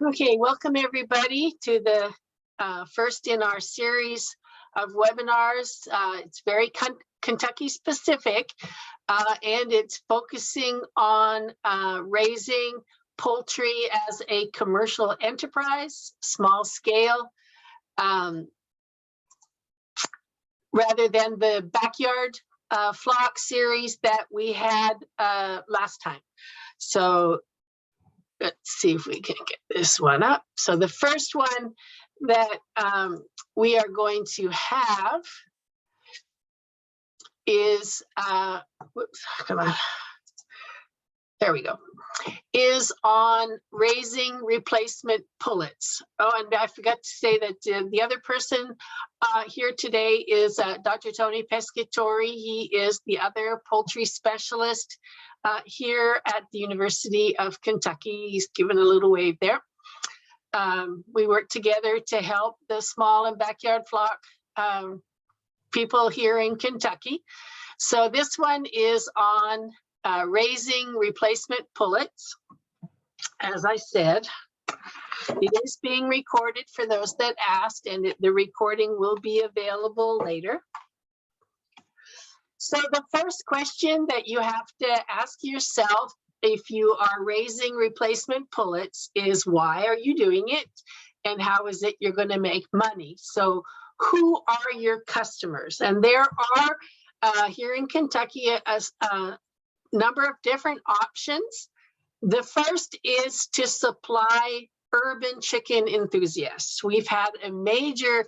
Okay, welcome everybody to the first in our series of webinars. It's very Kentucky specific, and it's focusing on raising poultry as a commercial enterprise, small scale, rather than the backyard flock series that we had last time. So let's see if we can get this one up. So the first one that we are going to have is, whoops, come on. There we go, is on raising replacement pullets. Oh, and I forgot to say that the other person here today is Dr. Tony Pescatori. He is the other poultry specialist here at the University of Kentucky. He's given a little wave there. We work together to help the small and backyard flock people here in Kentucky. So this one is on raising replacement pullets. As I said, it is being recorded for those that asked, and the recording will be available later. So the first question that you have to ask yourself if you are raising replacement pullets is, why are you doing it? And how is it you're going to make money? So who are your customers? And there are here in Kentucky a number of different options. The first is to supply urban chicken enthusiasts. We've had a major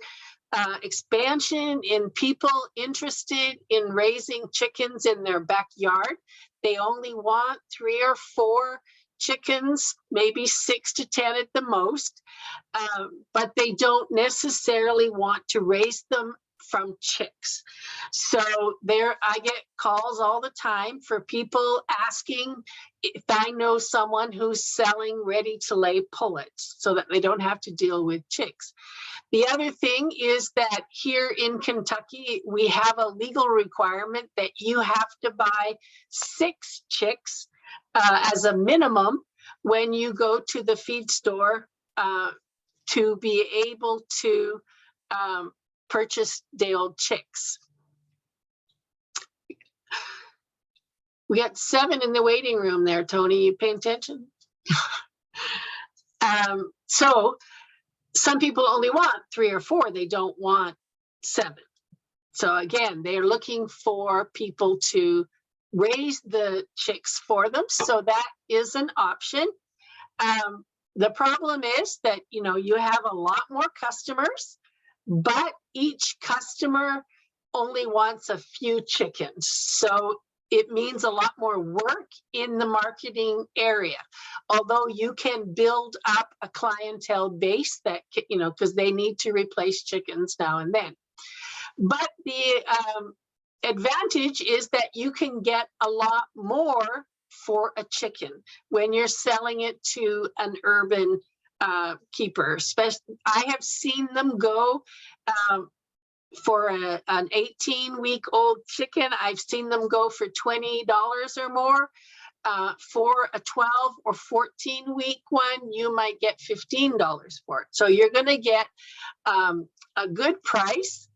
expansion in people interested in raising chickens in their backyard. They only want 3 or 4 chickens, maybe 6 to 10 at the most, but they don't necessarily want to raise them from chicks. So I get calls all the time for people asking if I know someone who's selling ready to lay pullets so that they don't have to deal with chicks. The other thing is that here in Kentucky, we have a legal requirement that you have to buy 6 chicks as a minimum when you go to the feed store to be able to purchase day-old chicks. We got 7 in the waiting room there, Tony. You paying attention? So some people only want 3 or 4. They don't want 7. So again, they're looking for people to raise the chicks for them. So that is an option. The problem is that, you have a lot more customers, but each customer only wants a few chickens. So it means a lot more work in the marketing area, although you can build up a clientele base that, because they need to replace chickens now and then. But the advantage is that you can get a lot more for a chicken when you're selling it to an urban keeper. I have seen them go for an 18-week-old chicken. I've seen them go for $20 or more. For a 12 or 14-week one, you might get $15 for it. So you're going to get a good price,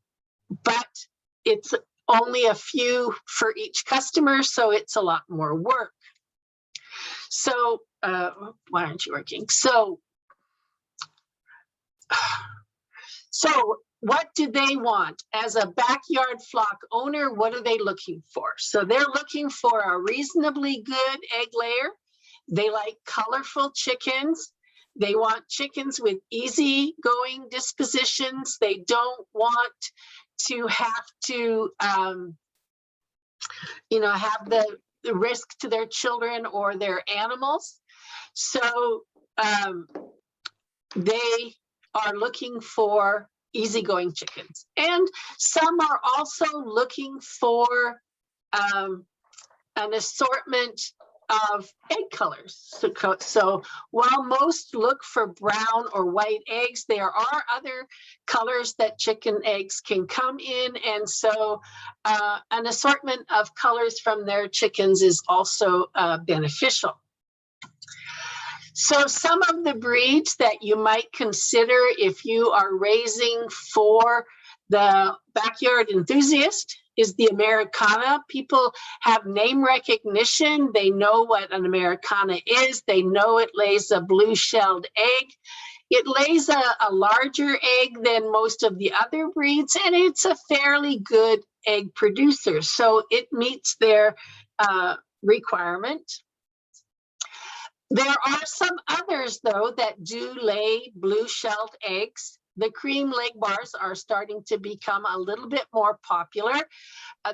but it's only a few for each customer, so it's a lot more work. So why aren't you working? So what do they want? As a backyard flock owner, what are they looking for? So they're looking for a reasonably good egg layer. They like colorful chickens. They want chickens with easygoing dispositions. They don't want to have to, have the risk to their children or their animals. So they are looking for easygoing chickens. And some are also looking for an assortment of egg colors. So while most look for brown or white eggs, there are other colors that chicken eggs can come in. And so an assortment of colors from their chickens is also beneficial. So some of the breeds that you might consider if you are raising for the backyard enthusiast is the Americana. People have name recognition. They know what an Americana is. They know it lays a blue-shelled egg. It lays a larger egg than most of the other breeds, and it's a fairly good egg producer. So it meets their requirement. There are some others, though, that do lay blue-shelled eggs. The cream leg bars are starting to become a little bit more popular.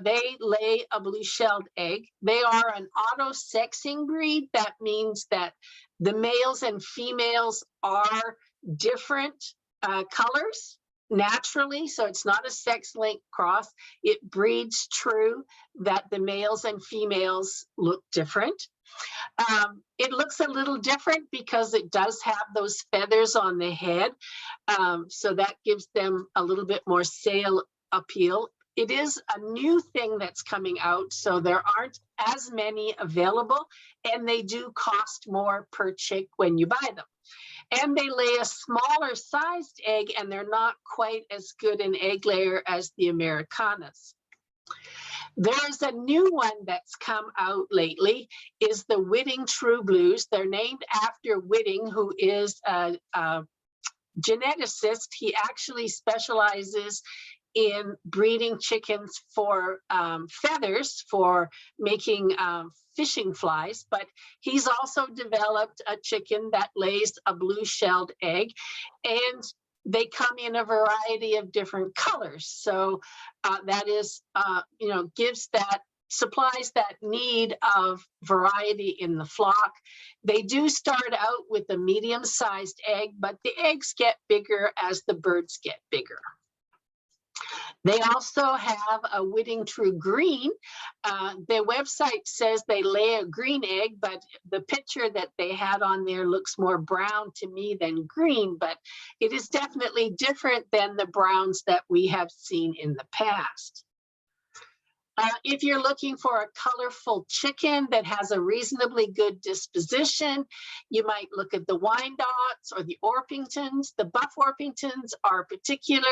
They lay a blue-shelled egg. They are an auto-sexing breed. That means that the males and females are different colors naturally, so it's not a sex-linked cross. It breeds true that the males and females look different. It looks a little different because it does have those feathers on the head, so that gives them a little bit more sale appeal. It is a new thing that's coming out, so there aren't as many available, and they do cost more per chick when you buy them. And they lay a smaller sized egg, and they're not quite as good an egg layer as the Americanas. There's a new one that's come out lately, is the Whiting True Blues. They're named after Whiting, who is a geneticist. He actually specializes in breeding chickens for feathers, for making fishing flies, but he's also developed a chicken that lays a blue-shelled egg, and they come in a variety of different colors. So that is, supplies that need of variety in the flock. They do start out with a medium-sized egg, but the eggs get bigger as the birds get bigger. They also have a Whiting True Green. Their website says they lay a green egg, but the picture that they had on there looks more brown to me than green, but it is definitely different than the browns that we have seen in the past. If you're looking for a colorful chicken that has a reasonably good disposition, you might look at the Wyandottes or the Orpingtons. The Buff Orpingtons are particularly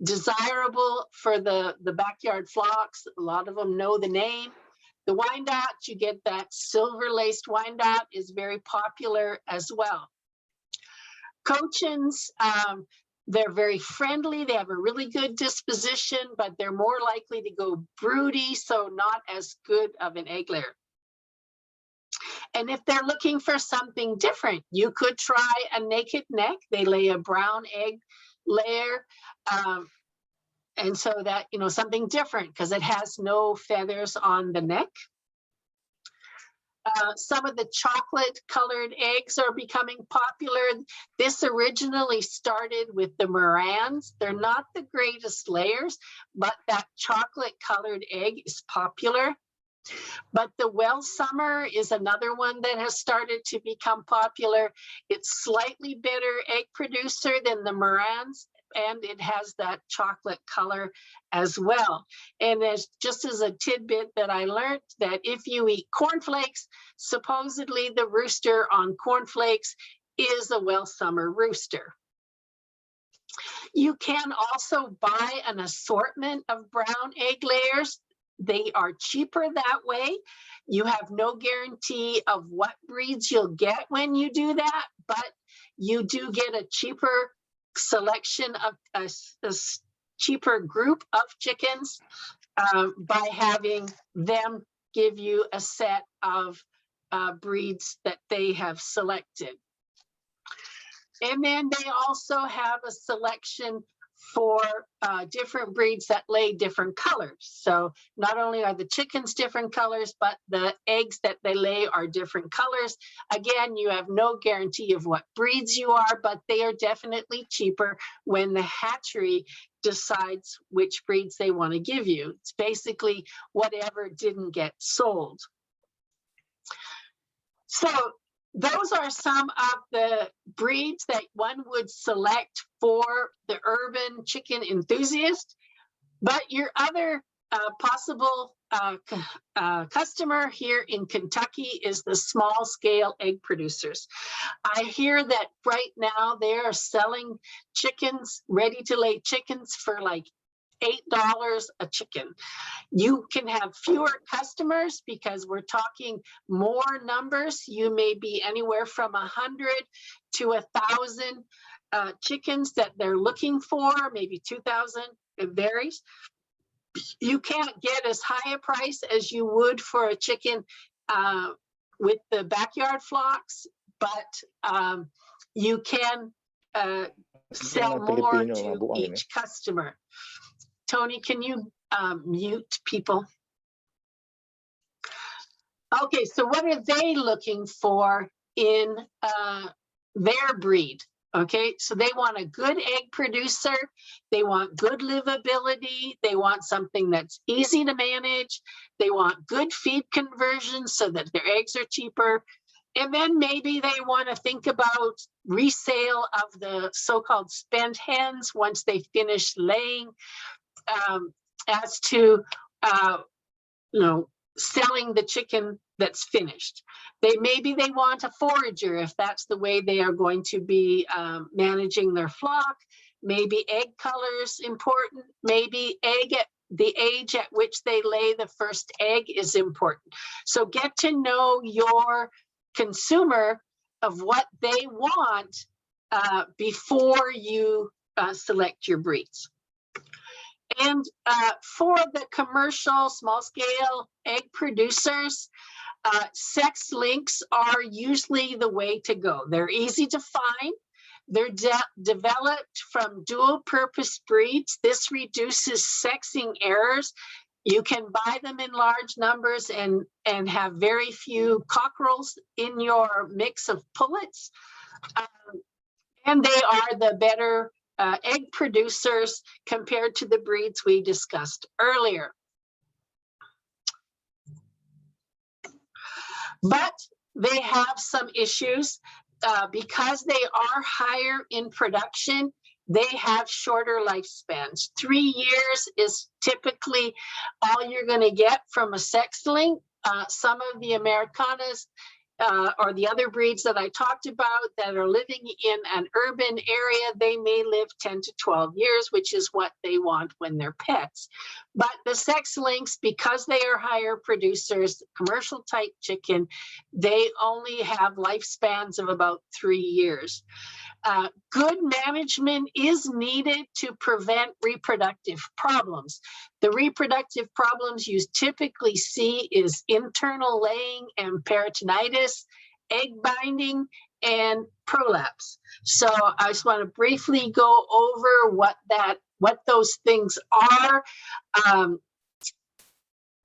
desirable for the backyard flocks. A lot of them know the name. The Wyandotte, you get that silver-laced Wyandotte, is very popular as well. Cochins, they're very friendly. They have a really good disposition, but they're more likely to go broody, so not as good of an egg layer. And if they're looking for something different, you could try a naked neck. They lay a brown egg layer, and so that, something different because it has no feathers on the neck. Some of the chocolate colored eggs are becoming popular. This originally started with the Morans. They're not the greatest layers, but that chocolate colored egg is popular. But the Well Summer is another one that has started to become popular. It's slightly better egg producer than the Morans, and it has that chocolate color as well. And there's just as a tidbit that I learned that if you eat cornflakes, supposedly the rooster on cornflakes is a Well Summer rooster. You can also buy an assortment of brown egg layers. They are cheaper that way. You have no guarantee of what breeds you'll get when you do that, but you do get a cheaper selection of a cheaper group of chickens by having them give you a set of breeds that they have selected. And then they also have a selection for different breeds that lay different colors. So not only are the chickens different colors, but the eggs that they lay are different colors. Again, you have no guarantee of what breeds you are, but they are definitely cheaper when the hatchery decides which breeds they want to give you. It's basically whatever didn't get sold. So those are some of the breeds that one would select for the urban chicken enthusiast. But your other possible customer here in Kentucky is the small scale egg producers. I hear that right now they are selling chickens, ready to lay chickens for like $8 a chicken. You can have fewer customers because we're talking more numbers. You may be anywhere from 100 to 1,000 chickens that they're looking for, maybe 2,000, it varies. You can't get as high a price as you would for a chicken with the backyard flocks, but you can sell more to each customer. Tony, can you mute people? Okay, so what are they looking for in their breed? Okay, so they want a good egg producer, they want good livability, they want something that's easy to manage, they want good feed conversion so that their eggs are cheaper, and then maybe they want to think about resale of the so-called spent hens once they finish laying, as to you know, selling the chicken that's finished. Maybe they want a forager if that's the way they are going to be managing their flock. Maybe egg color is important. Maybe the age at which they lay the first egg is important. So get to know your consumer of what they want before you select your breeds. And for the commercial small scale egg producers, sex links are usually the way to go. They're easy to find. They're developed from dual purpose breeds. This reduces sexing errors. You can buy them in large numbers and have very few cockerels in your mix of pullets. And they are the better egg producers compared to the breeds we discussed earlier. But they have some issues because they are higher in production. They have shorter lifespans. 3 years is typically all you're going to get from a sex link. Some of the Americanas or the other breeds that I talked about that are living in an urban area, they may live 10 to 12 years, which is what they want when they're pets. But the sex links, because they are higher producers, commercial type chicken, they only have lifespans of about 3 years. Good management is needed to prevent reproductive problems. The reproductive problems you typically see is internal laying and peritonitis, egg binding, and prolapse. So I just want to briefly go over what those things are.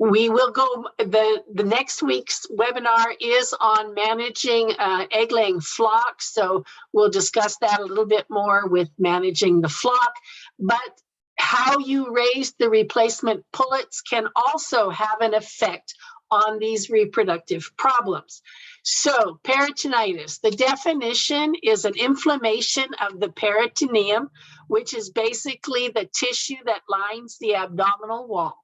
We will go, the next week's webinar is on managing egg-laying flocks, so we'll discuss that a little bit more with managing the flock. But how you raise the replacement pullets can also have an effect on these reproductive problems. So peritonitis, the definition is an inflammation of the peritoneum, which is basically the tissue that lines the abdominal wall.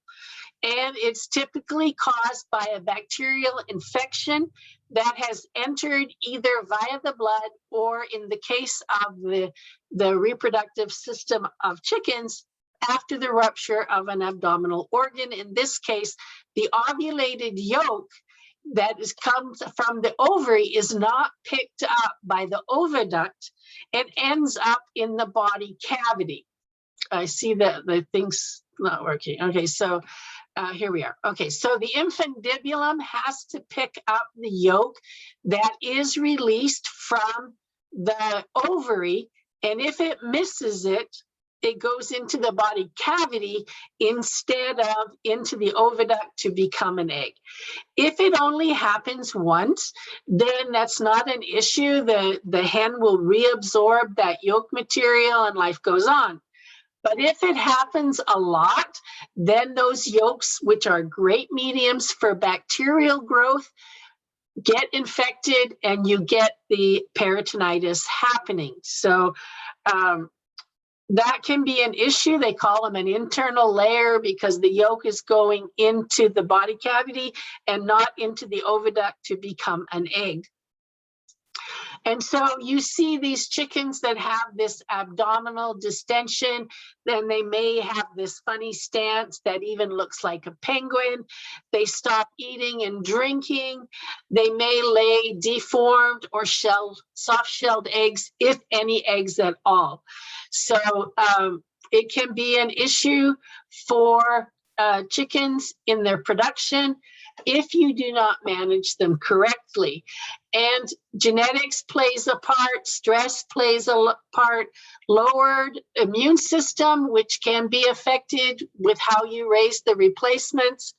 And it's typically caused by a bacterial infection that has entered either via the blood or, in the case of the reproductive system of chickens, after the rupture of an abdominal organ. In this case, the ovulated yolk that comes from the ovary is not picked up by the oviduct and ends up in the body cavity. I see that the thing's not working. Okay, so here we are. Okay, so the infundibulum has to pick up the yolk that is released from the ovary, and if it misses it, it goes into the body cavity instead of into the oviduct to become an egg. If it only happens once, then that's not an issue. The hen will reabsorb that yolk material and life goes on. But if it happens a lot, then those yolks, which are great mediums for bacterial growth, get infected and you get the peritonitis happening. So that can be an issue. They call them an internal layer because the yolk is going into the body cavity and not into the oviduct to become an egg. And so you see these chickens that have this abdominal distension, then they may have this funny stance that even looks like a penguin. They stop eating and drinking. They may lay deformed or soft-shelled eggs, if any eggs at all. So it can be an issue for chickens in their production if you do not manage them correctly. And genetics plays a part, stress plays a part, lowered immune system, which can be affected with how you raise the replacements.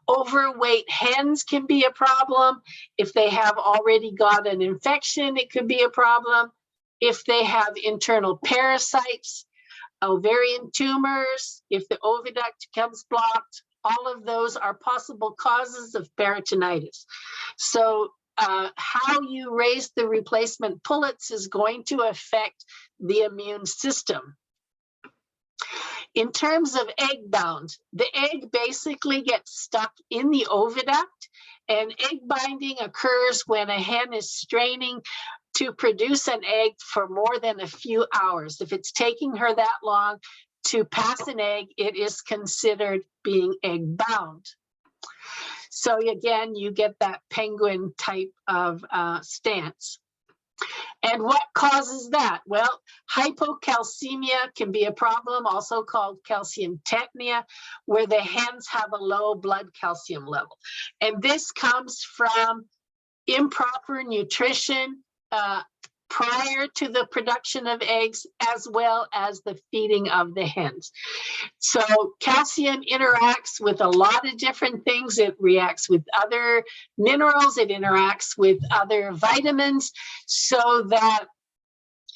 Overweight hens can be a problem. If they have already got an infection, it could be a problem. If they have internal parasites, ovarian tumors, if the oviduct becomes blocked, all of those are possible causes of peritonitis. So how you raise the replacement pullets is going to affect the immune system. In terms of egg bound, the egg basically gets stuck in the oviduct, and egg binding occurs when a hen is straining to produce an egg for more than a few hours. If it's taking her that long to pass an egg, it is considered being egg bound. So again, you get that penguin type of stance. And what causes that? Well, hypocalcemia can be a problem, also called calcium tetania, where the hens have a low blood calcium level. And this comes from improper nutrition prior to the production of eggs, as well as the feeding of the hens. So calcium interacts with a lot of different things. It reacts with other minerals, it interacts with other vitamins, so that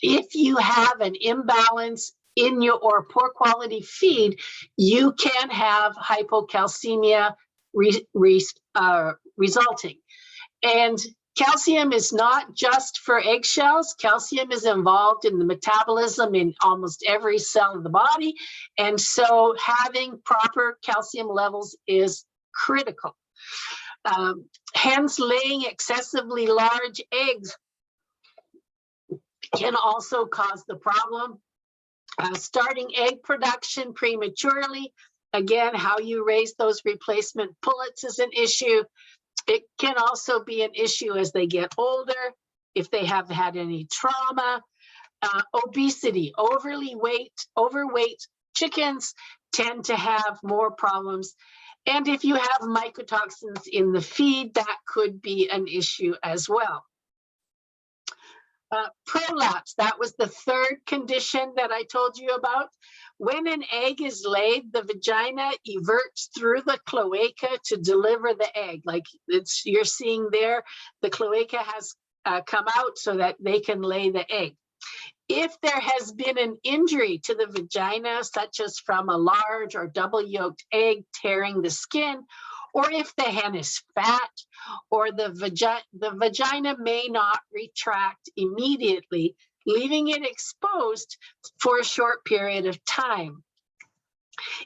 if you have an imbalance in your or poor quality feed, you can have hypocalcemia resulting. And calcium is not just for eggshells. Calcium is involved in the metabolism in almost every cell of the body. And so having proper calcium levels is critical. Hens laying excessively large eggs can also cause the problem. Starting egg production prematurely, again, how you raise those replacement pullets is an issue. It can also be an issue as they get older, if they have had any trauma. Obesity, overweight chickens tend to have more problems. And if you have mycotoxins in the feed, that could be an issue as well. Prolapse, that was the third condition that I told you about. When an egg is laid, the vagina everts through the cloaca to deliver the egg. Like you're seeing there, the cloaca has come out so that they can lay the egg. If there has been an injury to the vagina, such as from a large or double yolked egg tearing the skin, or if the hen is fat, or the vagina may not retract immediately, leaving it exposed for a short period of time.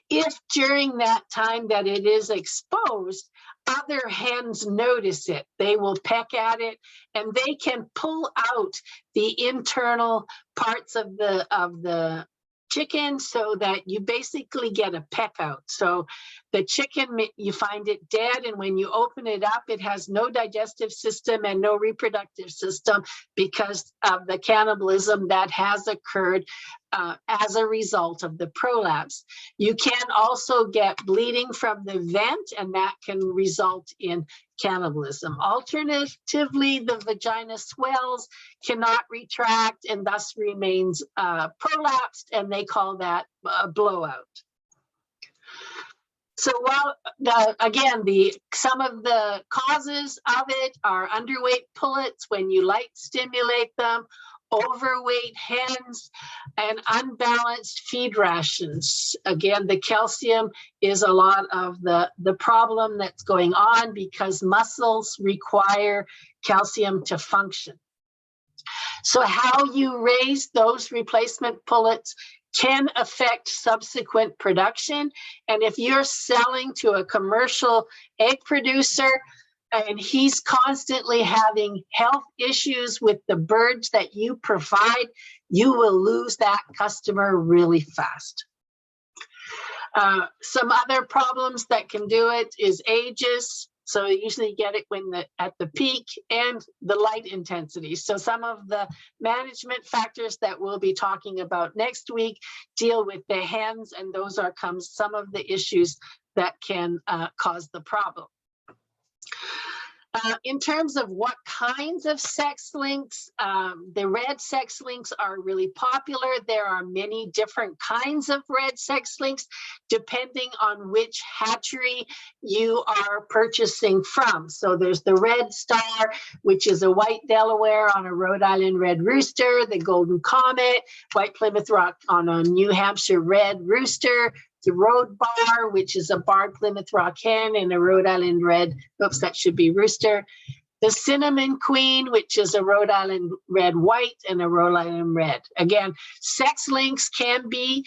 If during that time that it is exposed, other hens notice it, they will peck at it, and they can pull out the internal parts of the chicken so that you basically get a peck out. So the chicken, you find it dead, and when you open it up, it has no digestive system and no reproductive system because of the cannibalism that has occurred as a result of the prolapse. You can also get bleeding from the vent, and that can result in cannibalism. Alternatively, the vagina swells, cannot retract, and thus remains prolapsed, and they call that a blowout. So while, again, some of the causes of it are underweight pullets when you light stimulate them, overweight hens, and unbalanced feed rations. Again, the calcium is a lot of the problem that's going on because muscles require calcium to function. So how you raise those replacement pullets can affect subsequent production. And if you're selling to a commercial egg producer and he's constantly having health issues with the birds that you provide, you will lose that customer really fast. Some other problems that can do it is ages. So you usually get it when at the peak, and the light intensity. So some of the management factors that we'll be talking about next week deal with the hens, and those are some of the issues that can cause the problem. In terms of what kinds of sex links, the red sex links are really popular. There are many different kinds of red sex links, depending on which hatchery you are purchasing from. So there's the Red Star, which is a white Delaware on a Rhode Island red rooster, the Golden Comet, white Plymouth Rock on a New Hampshire red rooster, the Road Bar, which is a barred Plymouth Rock hen and a Rhode Island red, oops, that should be rooster. The Cinnamon Queen, which is a Rhode Island red white and a Rhode Island red. Again, sex links can be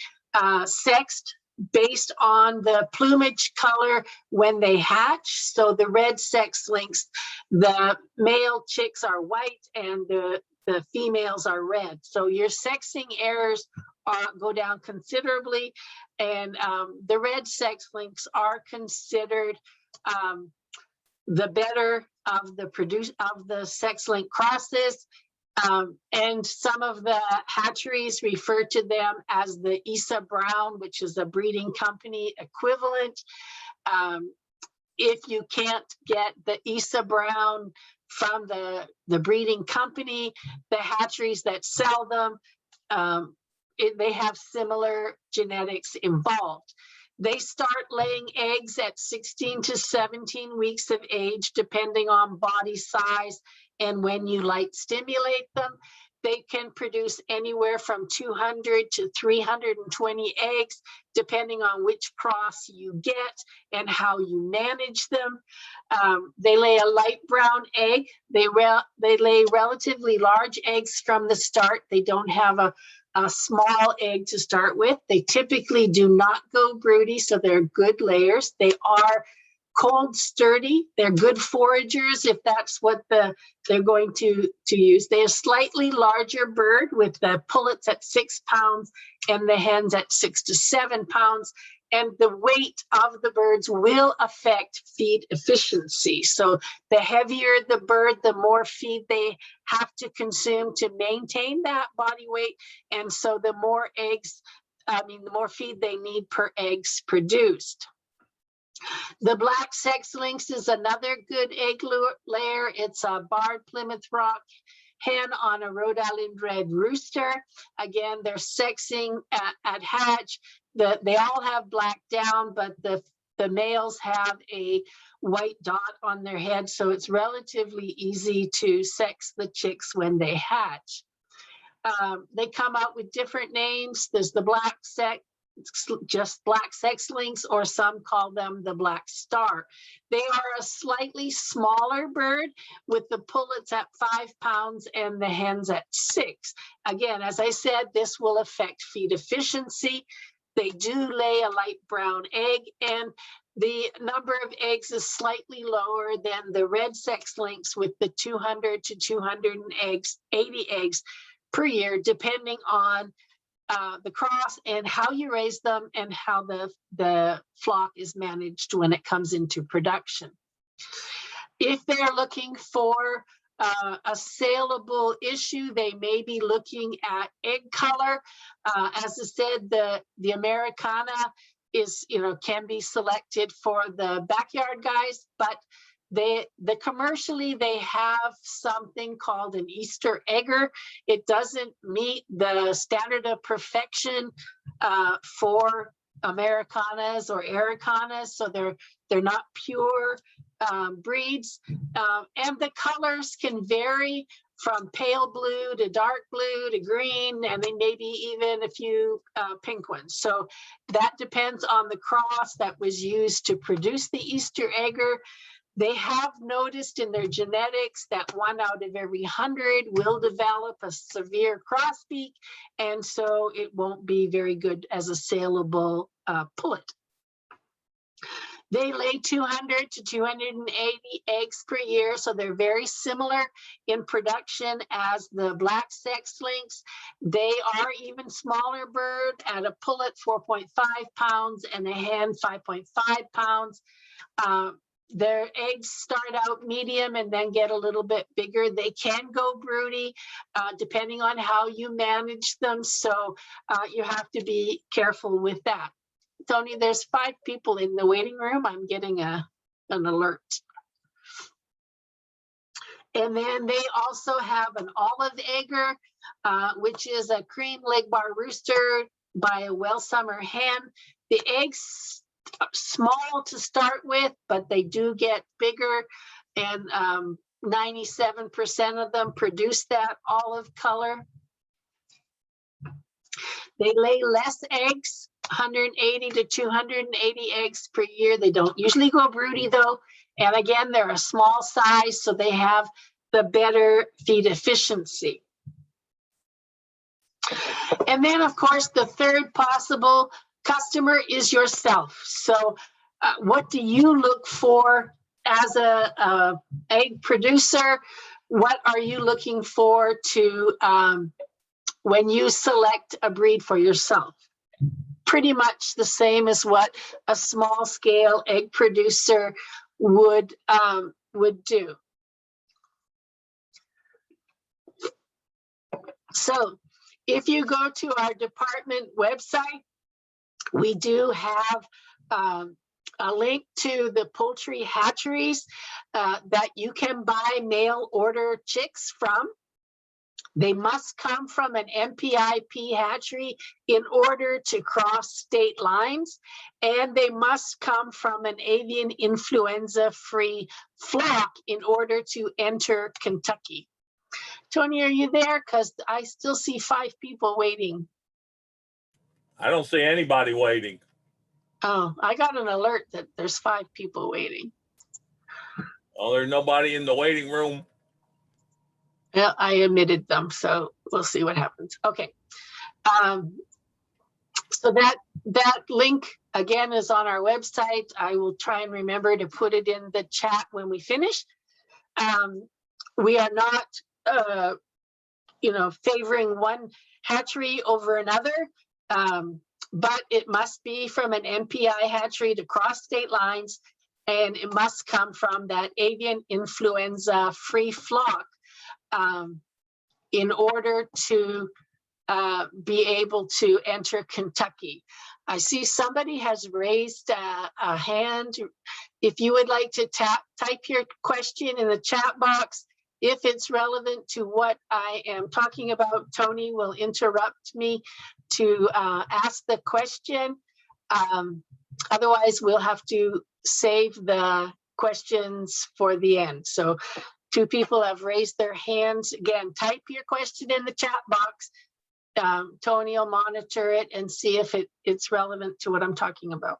sexed based on the plumage color when they hatch. So the red sex links, the male chicks are white and the females are red. So your sexing errors go down considerably, and the red sex links are considered the better of the sex link crosses, and some of the hatcheries refer to them as the Isa Brown, which is a breeding company equivalent. If you can't get the Isa Brown from the breeding company, the hatcheries that sell them, they have similar genetics involved. They start laying eggs at 16 to 17 weeks of age, depending on body size and when you light stimulate them. They can produce anywhere from 200 to 320 eggs, depending on which cross you get and how you manage them. They lay a light brown egg. They lay relatively large eggs from the start. They don't have a small egg to start with. They typically do not go broody, so they're good layers. They are cold sturdy. They're good foragers if that's what they're going to use. They're a slightly larger bird, with the pullets at 6 pounds and the hens at 6 to 7 pounds. And the weight of the birds will affect feed efficiency. So the heavier the bird, the more feed they have to consume to maintain that body weight. And so the more the more feed they need per eggs produced. The black sex links is another good egg layer. It's a barred Plymouth Rock hen on a Rhode Island red rooster. Again, they're sexing at hatch. They all have black down, but the males have a white dot on their head, so it's relatively easy to sex the chicks when they hatch. They come out with different names. There's the black sex, just black sex links, or some call them the Black Star. They are a slightly smaller bird, with the pullets at 5 pounds and the hens at 6. Again, as I said, this will affect feed efficiency. They do lay a light brown egg, and the number of eggs is slightly lower than the red sex links, with the 200 to 280 eggs per year, depending on the cross and how you raise them and how the flock is managed when it comes into production. If they're looking for a saleable issue, they may be looking at egg color. As I said, the Americana is, can be selected for the backyard guys, but commercially they have something called an Easter egger. It doesn't meet the standard of perfection for Americanas or Ericanas, so they're not pure breeds, and the colors can vary from pale blue to dark blue to green, and then maybe even a few pink ones. So that depends on the cross that was used to produce the Easter egger. They have noticed in their genetics that 1 out of every 100 will develop a severe crossbeak, and so it won't be very good as a saleable pullet. They lay 200 to 280 eggs per year, so they're very similar in production as the black sex lynx. They are even smaller bird at a pullet 4.5 pounds and a hen 5.5 pounds. Their eggs start out medium and then get a little bit bigger. They can go broody depending on how you manage them, so you have to be careful with that. Tony, there's 5 people in the waiting room. I'm getting an alert. And then they also have an olive egger, which is a cream leg bar rooster by a well summer hen. The eggs are small to start with, but they do get bigger, and 97% of them produce that olive color. They lay less eggs, 180 to 280 eggs per year. They don't usually go broody though. And again, they're a small size, so they have the better feed efficiency. And then of course, the third possible customer is yourself. So what do you look for as a egg producer? What are you looking for to when you select a breed for yourself? Pretty much the same as what a small scale egg producer would do. So if you go to our department website, we do have a link to the poultry hatcheries that you can buy mail order chicks from. They must come from an MPIP hatchery in order to cross state lines, and they must come from an avian influenza-free flock in order to enter Kentucky. Tony, are you there? Because I still see 5 people waiting. I don't see anybody waiting. Oh, I got an alert that there's 5 people waiting. Oh, there's nobody in the waiting room. Yeah, I admitted them, so we'll see what happens. Okay. So that link again is on our website. I will try and remember to put it in the chat when we finish. We are not, favoring one hatchery over another, but it must be from an MPI hatchery to cross state lines, and it must come from that avian influenza free flock in order to be able to enter Kentucky. I see somebody has raised a hand. If you would like to type your question in the chat box, if it's relevant to what I am talking about, Tony will interrupt me to ask the question. Otherwise, we'll have to save the questions for the end. So 2 people have raised their hands. Again, type your question in the chat box. Tony will monitor it and see if it's relevant to what I'm talking about.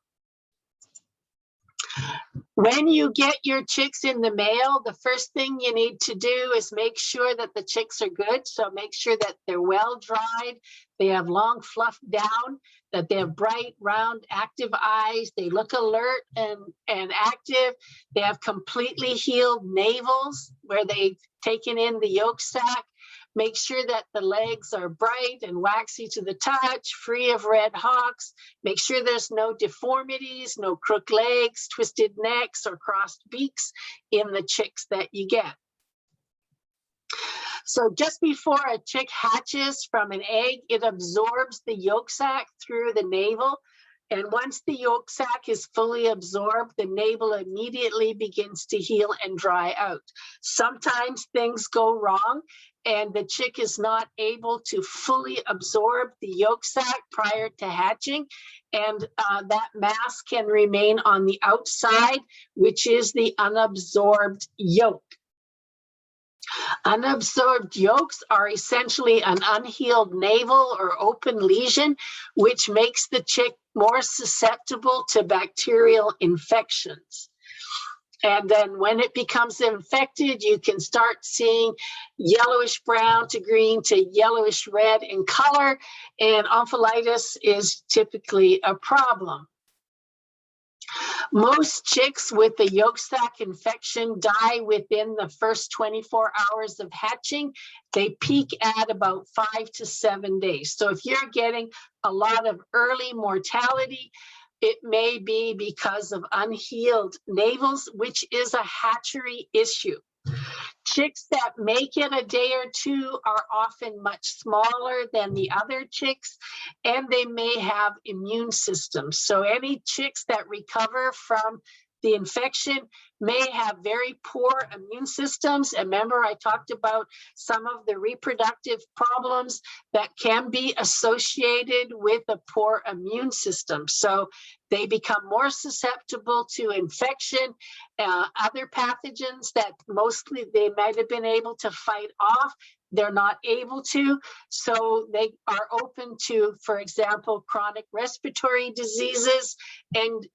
When you get your chicks in the mail, the first thing you need to do is make sure that the chicks are good. So make sure that they're well dried, they have long fluff down, that they have bright, round, active eyes, they look alert and active, they have completely healed navels where they've taken in the yolk sac. Make sure that the legs are bright and waxy to the touch, free of red hocks. Make sure there's no deformities, no crooked legs, twisted necks, or crossed beaks in the chicks that you get. So just before a chick hatches from an egg, it absorbs the yolk sac through the navel. And once the yolk sac is fully absorbed, the navel immediately begins to heal and dry out. Sometimes things go wrong and the chick is not able to fully absorb the yolk sac prior to hatching. And that mass can remain on the outside, which is the unabsorbed yolk. Unabsorbed yolks are essentially an unhealed navel or open lesion, which makes the chick more susceptible to bacterial infections. And then when it becomes infected, you can start seeing yellowish brown to green to yellowish red in color, and omphallitis is typically a problem. Most chicks with the yolk sac infection die within the first 24 hours of hatching. They peak at about 5 to 7 days. So if you're getting a lot of early mortality, it may be because of unhealed navels, which is a hatchery issue. Chicks that make it a day or two are often much smaller than the other chicks, and they may have immune systems. So any chicks that recover from the infection may have very poor immune systems. And remember, I talked about some of the reproductive problems that can be associated with a poor immune system. So they become more susceptible to infection, other pathogens that mostly they might have been able to fight off. They're not able to, so they are open to, for example, chronic respiratory diseases, and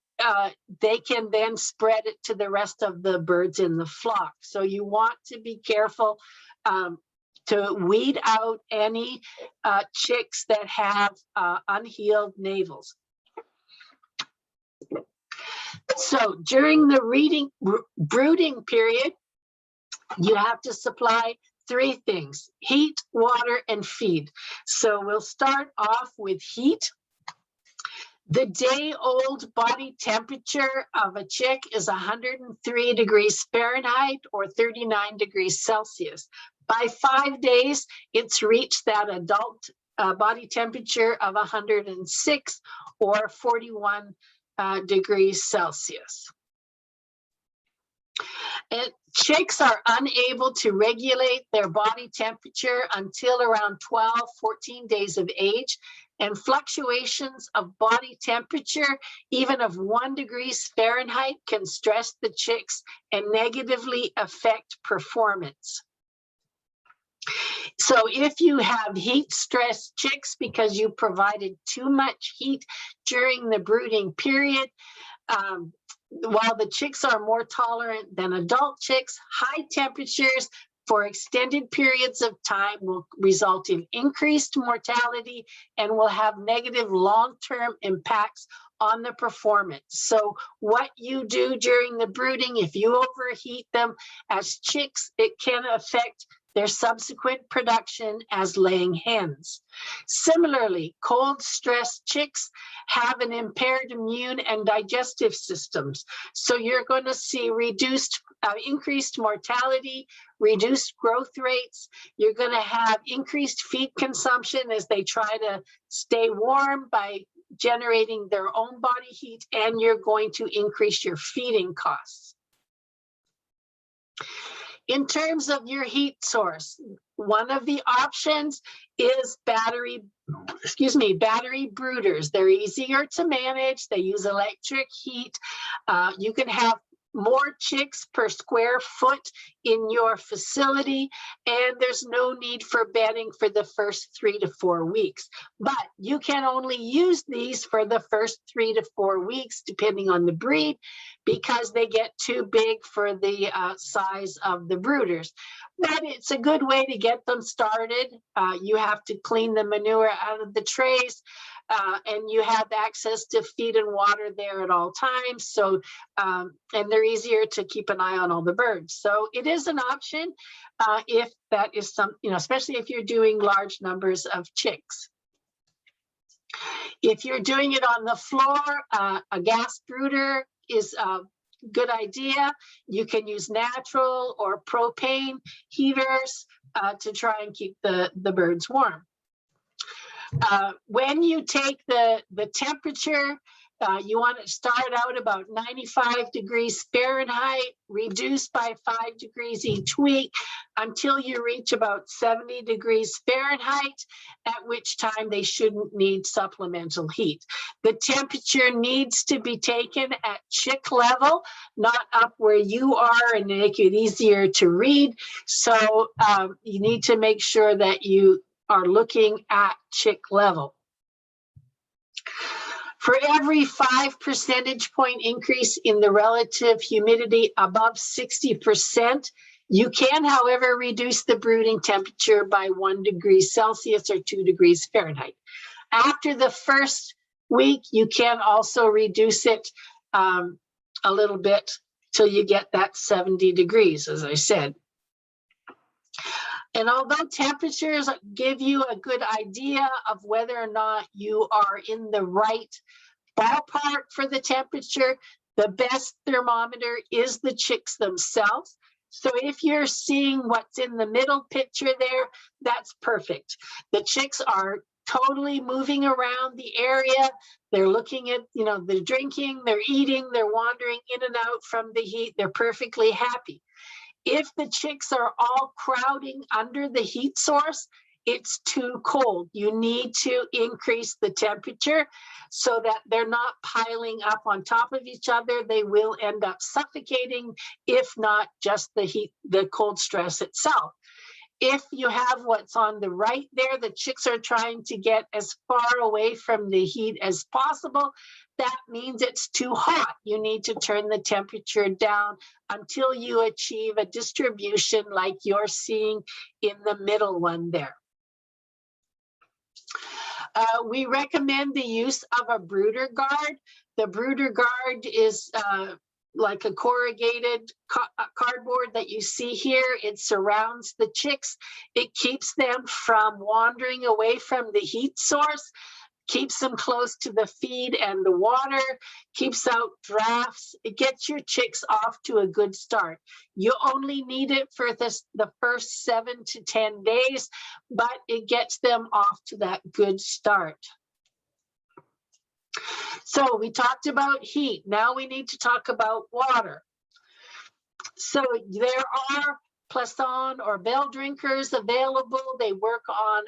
they can then spread it to the rest of the birds in the flock. So you want to be careful to weed out any chicks that have unhealed navels. So during the brooding period, you have to supply 3 things: heat, water, and feed. So we'll start off with heat. The day-old body temperature of a chick is 103 degrees Fahrenheit or 39 degrees Celsius. By 5 days, it's reached that adult body temperature of 106 or 41 degrees Celsius. And chicks are unable to regulate their body temperature until around 12-14 days of age, and fluctuations of body temperature, even of 1 degree Fahrenheit, can stress the chicks and negatively affect performance. So if you have heat stressed chicks because you provided too much heat during the brooding period, while the chicks are more tolerant than adult chicks, high temperatures for extended periods of time will result in increased mortality and will have negative long-term impacts on the performance. So what you do during the brooding, if you overheat them as chicks, it can affect their subsequent production as laying hens. Similarly, cold stressed chicks have an impaired immune and digestive systems. So you're going to see increased mortality, reduced growth rates. You're going to have increased feed consumption as they try to stay warm by generating their own body heat, and you're going to increase your feeding costs. In terms of your heat source, one of the options is battery brooders. They're easier to manage. They use electric heat. You can have more chicks per square foot in your facility, and there's no need for bedding for the first 3 to 4 weeks. But you can only use these for the first 3 to 4 weeks, depending on the breed, because they get too big for the size of the brooders. But it's a good way to get them started. You have to clean the manure out of the trays, and you have access to feed and water there at all times. So, and they're easier to keep an eye on all the birds. So it is an option if that is especially if you're doing large numbers of chicks. If you're doing it on the floor, a gas brooder is a good idea. You can use natural or propane heaters to try and keep the birds warm. When you take the temperature, you want to start out about 95 degrees Fahrenheit, reduce by 5 degrees each week until you reach about 70 degrees Fahrenheit, at which time they shouldn't need supplemental heat. The temperature needs to be taken at chick level, not up where you are, and make it easier to read. So you need to make sure that you are looking at chick level. For every 5 percentage point increase in the relative humidity above 60%, you can, however, reduce the brooding temperature by 1 degree Celsius or 2 degrees Fahrenheit. After the first week, you can also reduce it a little bit till you get that 70 degrees, as I said. And although temperatures give you a good idea of whether or not you are in the right ballpark for the temperature, the best thermometer is the chicks themselves. So if you're seeing what's in the middle picture there, that's perfect. The chicks are totally moving around the area. They're looking at, they're drinking, they're eating, they're wandering in and out from the heat. They're perfectly happy. If the chicks are all crowding under the heat source, it's too cold. You need to increase the temperature so that they're not piling up on top of each other. They will end up suffocating, if not just the heat, the cold stress itself. If you have what's on the right there, the chicks are trying to get as far away from the heat as possible. That means it's too hot. You need to turn the temperature down until you achieve a distribution like you're seeing in the middle one there. We recommend the use of a brooder guard. The brooder guard is like a corrugated cardboard that you see here. It surrounds the chicks. It keeps them from wandering away from the heat source, keeps them close to the feed and the water, keeps out drafts. It gets your chicks off to a good start. You only need it for the first 7 to 10 days, but it gets them off to that good start. So we talked about heat. Now we need to talk about water. So there are Poisson or Bell drinkers available. They work on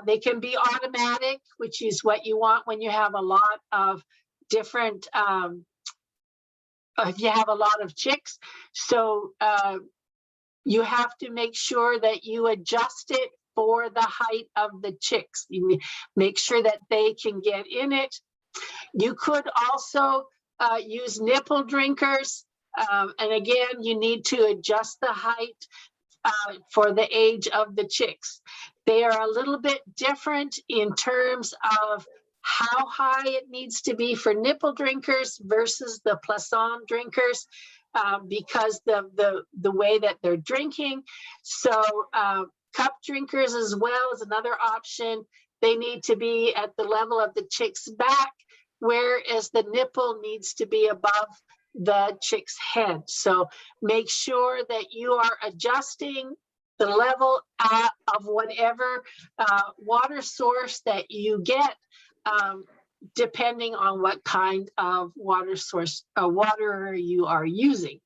they can be automatic, which is what you want when you have a lot of different, if you have a lot of chicks. So you have to make sure that you adjust it for the height of the chicks. You make sure that they can get in it. You could also use nipple drinkers. And again, you need to adjust the height for the age of the chicks. They are a little bit different in terms of how high it needs to be for nipple drinkers versus the Poisson drinkers because the way that they're drinking. So cup drinkers as well is another option. They need to be at the level of the chick's back, whereas the nipple needs to be above the chick's head. So make sure that you are adjusting the level of whatever water source that you get, depending on what kind of water source water you are using.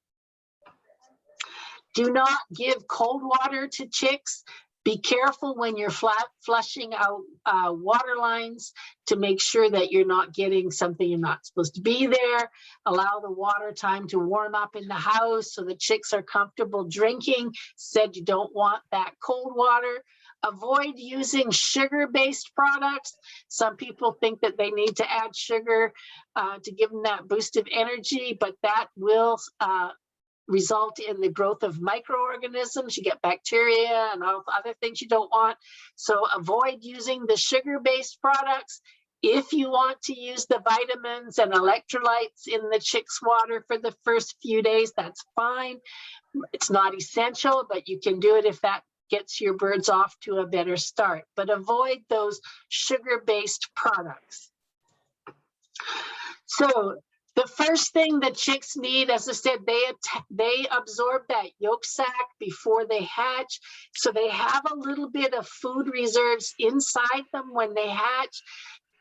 Do not give cold water to chicks. Be careful when you're flushing out water lines to make sure that you're not getting something you're not supposed to be there. Allow the water time to warm up in the house so the chicks are comfortable drinking. Said you don't want that cold water. Avoid using sugar-based products. Some people think that they need to add sugar to give them that boost of energy, but that will result in the growth of microorganisms. You get bacteria and all other things you don't want. So avoid using the sugar-based products. If you want to use the vitamins and electrolytes in the chick's water for the first few days, that's fine. It's not essential, but you can do it if that gets your birds off to a better start. But avoid those sugar-based products. So the first thing the chicks need, as I said, they absorb that yolk sac before they hatch. So they have a little bit of food reserves inside them when they hatch.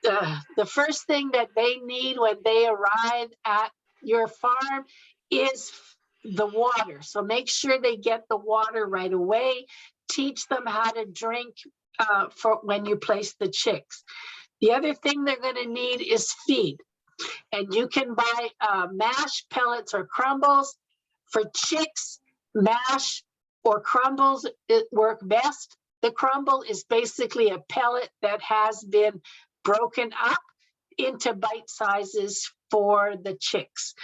The first thing that they need when they arrive at your farm is the water. So make sure they get the water right away. Teach them how to drink for when you place the chicks. The other thing they're going to need is feed. And you can buy mash, pellets, or crumbles. For chicks, mash or crumbles work best. The crumble is basically a pellet that has been broken up into bite sizes for the chicks.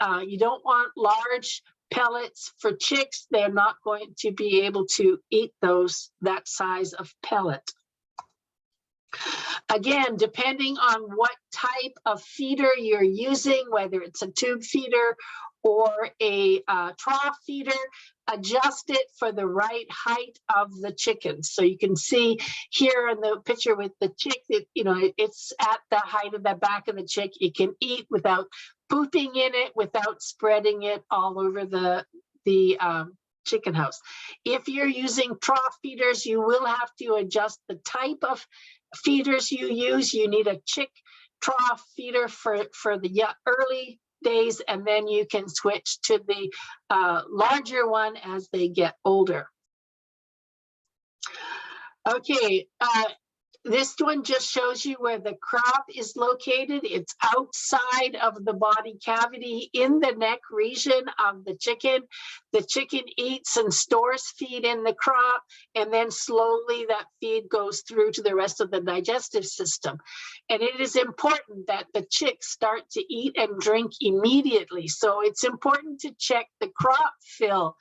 You don't want large pellets for chicks. They're not going to be able to eat that size of pellet. Again, depending on what type of feeder you're using, whether it's a tube feeder or a trough feeder, adjust it for the right height of the chickens. So you can see here in the picture with the chick, it's at the height of the back of the chick. It can eat without pooping in it, without spreading it all over the chicken house. If you're using trough feeders, you will have to adjust the type of feeders you use. You need a chick trough feeder for the early days, and then you can switch to the larger one as they get older. Okay, this one just shows you where the crop is located. It's outside of the body cavity in the neck region of the chicken. The chicken eats and stores feed in the crop, and then slowly that feed goes through to the rest of the digestive system. And it is important that the chicks start to eat and drink immediately. So it's important to check the crop fill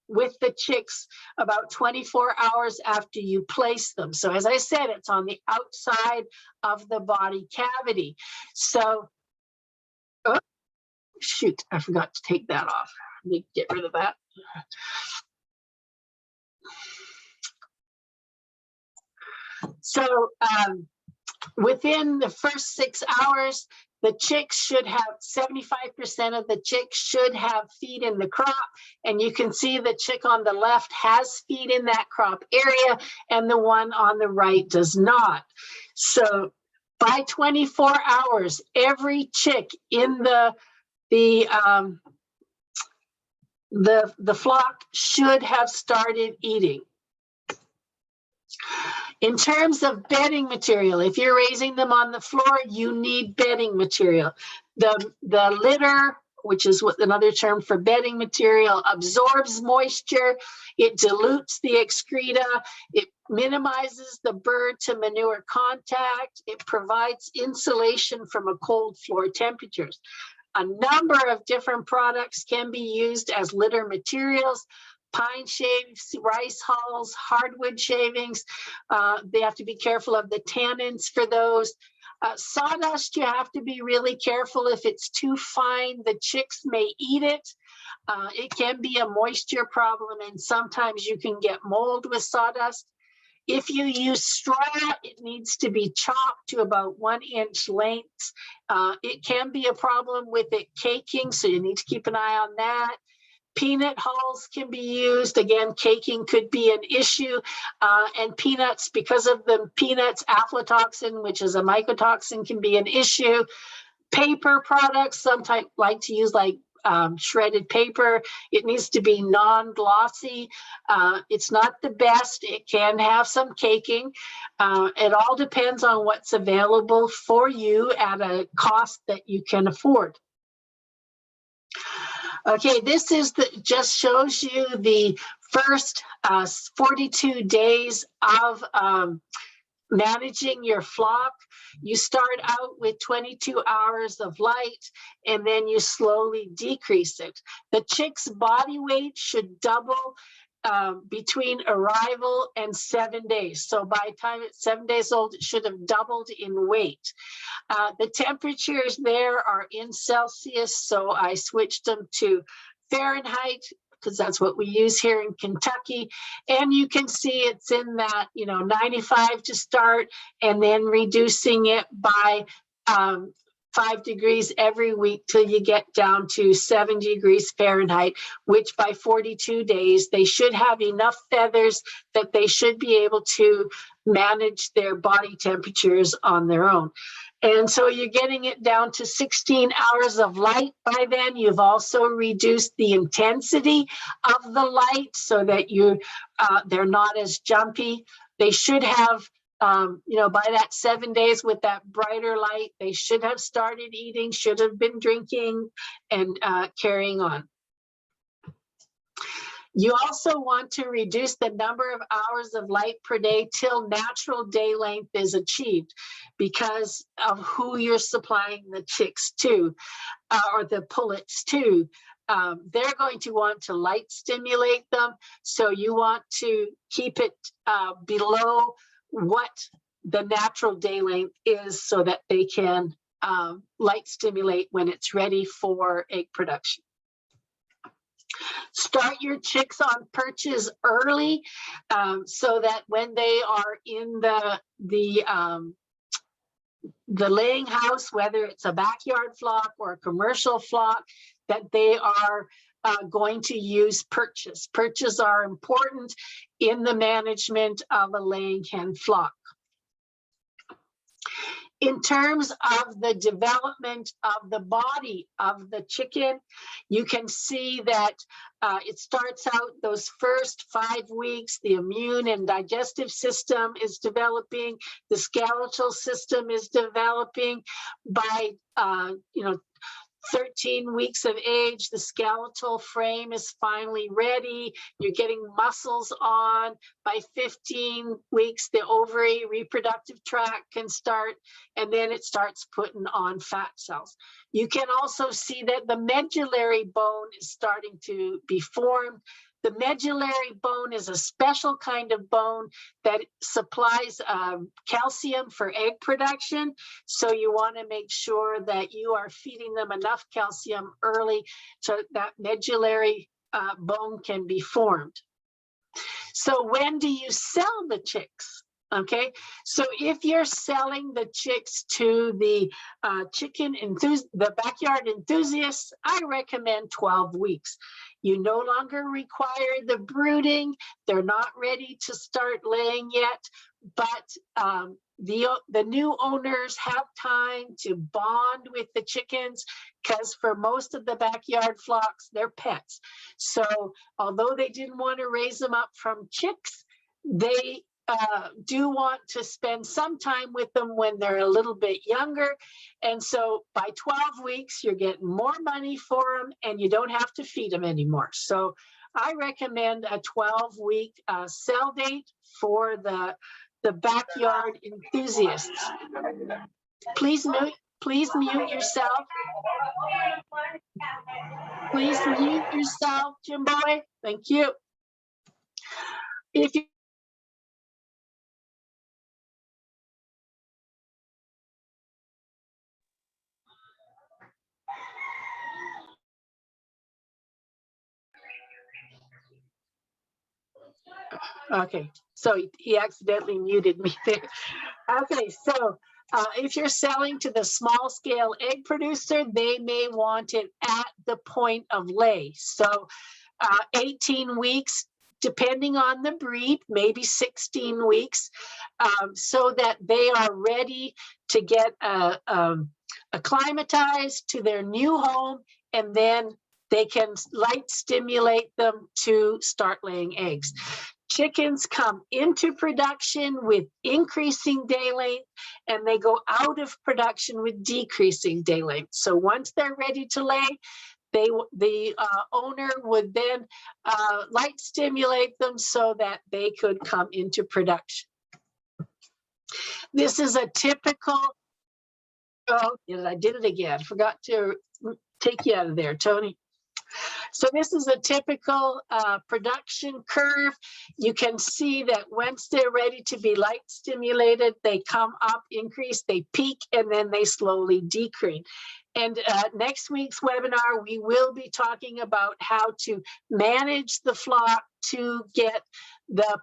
with the chicks about 24 hours after you place them. So as I said, it's on the outside of the body cavity. So, oh, shoot, I forgot to take that off. Let me get rid of that. So within the first 6 hours, the chicks should have 75% of the chicks should have feed in the crop. And you can see the chick on the left has feed in that crop area and the one on the right does not. So by 24 hours, every chick in the flock should have started eating. In terms of bedding material, if you're raising them on the floor, you need bedding material. The litter, which is another term for bedding material, absorbs moisture, it dilutes the excreta, it minimizes the bird to manure contact, it provides insulation from a cold floor temperatures. A number of different products can be used as litter materials. Pine shaves, rice hulls, hardwood shavings. They have to be careful of the tannins for those. Sawdust, you have to be really careful. If it's too fine, the chicks may eat it. It can be a moisture problem, and sometimes you can get mold with sawdust. If you use straw, it needs to be chopped to about 1 inch lengths. It can be a problem with it caking, so you need to keep an eye on that. Peanut hulls can be used. Again, caking could be an issue. And peanuts, because of the peanuts aflatoxin, which is a mycotoxin, can be an issue. Paper products, sometimes like to use like shredded paper. It needs to be non-glossy. It's not the best. It can have some caking. It all depends on what's available for you at a cost that you can afford. Okay, this is just shows you the first 42 days of managing your flock. You start out with 22 hours of light, and then you slowly decrease it. The chick's body weight should double between arrival and 7 days. So by the time it's 7 days old, it should have doubled in weight. The temperatures there are in Celsius, so I switched them to Fahrenheit because that's what we use here in Kentucky. And you can see it's in that, 95 to start, and then reducing it by 5 degrees every week till you get down to 70 degrees Fahrenheit, which by 42 days, they should have enough feathers that they should be able to manage their body temperatures on their own. And so you're getting it down to 16 hours of light by then. You've also reduced the intensity of the light so that they're not as jumpy. They should have by that 7 days with that brighter light, they should have started eating, should have been drinking and carrying on. You also want to reduce the number of hours of light per day till natural day length is achieved because of who you're supplying the chicks to or the pullets to. They're going to want to light stimulate them. So you want to keep it below what the natural day length is so that they can light stimulate when it's ready for egg production. Start your chicks on perches early so that when they are in the laying house, whether it's a backyard flock or a commercial flock, that they are going to use perches. Perches are important in the management of a laying hen flock. In terms of the development of the body of the chicken, you can see that it starts out those first 5 weeks, the immune and digestive system is developing, the skeletal system is developing. By 13 weeks of age, the skeletal frame is finally ready. You're getting muscles on. By 15 weeks, the ovary reproductive tract can start, and then it starts putting on fat cells. You can also see that the medullary bone is starting to be formed. The medullary bone is a special kind of bone that supplies calcium for egg production. So you want to make sure that you are feeding them enough calcium early so that medullary bone can be formed. So when do you sell the chicks? Okay, so if you're selling the chicks to the the backyard enthusiasts, I recommend 12 weeks. You no longer require the brooding. They're not ready to start laying yet, but the new owners have time to bond with the chickens because for most of the backyard flocks, they're pets. So although they didn't want to raise them up from chicks, they do want to spend some time with them when they're a little bit younger. And so by 12 weeks, you're getting more money for them and you don't have to feed them anymore. So I recommend a 12-week sell date for the backyard enthusiasts. Please mute yourself. Please mute yourself, Jim Boy. Thank you. If you Okay, so he accidentally muted me there. Okay, so if you're selling to the small scale egg producer, they may want it at the point of lay. So 18 weeks, depending on the breed, maybe 16 weeks, so that they are ready to get acclimatized to their new home, and then they can light stimulate them to start laying eggs. Chickens come into production with increasing day length, and they go out of production with decreasing day length. So once they're ready to lay, the owner would then light stimulate them so that they could come into production. This is a typical, oh, I did it again. Forgot to take you out of there, Tony. So this is a typical production curve. You can see that once they're ready to be light stimulated, they come up, increase, they peak, and then they slowly decrease. And next week's webinar, we will be talking about how to manage the flock to get the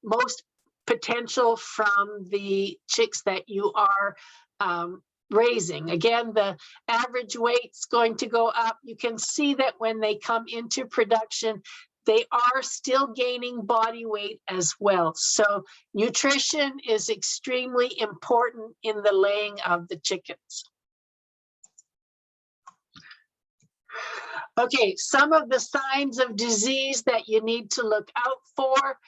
most potential from the chicks that you are raising. Again, the average weight's going to go up. You can see that when they come into production, they are still gaining body weight as well. So nutrition is extremely important in the laying of the chickens. Okay, some of the signs of disease that you need to look out for.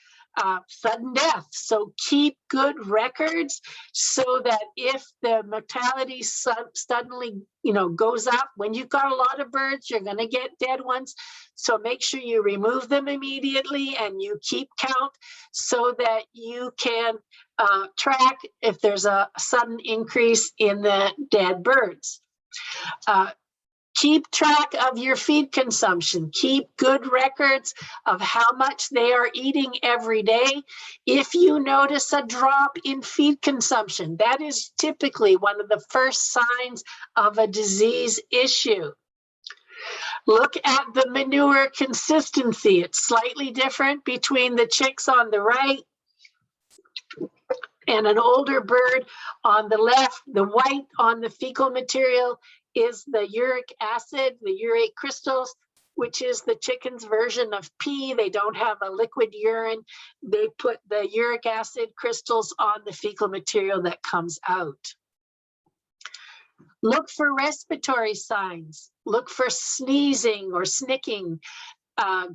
sudden death. So keep good records so that if the mortality suddenly, goes up, when you've got a lot of birds, you're going to get dead ones. So make sure you remove them immediately and you keep count so that you can track if there's a sudden increase in the dead birds. Keep track of your feed consumption. Keep good records of how much they are eating every day. If you notice a drop in feed consumption, that is typically one of the first signs of a disease issue. Look at the manure consistency. It's slightly different between the chicks on the right and an older bird on the left. The white on the fecal material is the uric acid, the urate crystals, which is the chicken's version of pee. They don't have a liquid urine. They put the uric acid crystals on the fecal material that comes out. Look for respiratory signs. Look for sneezing or snicking,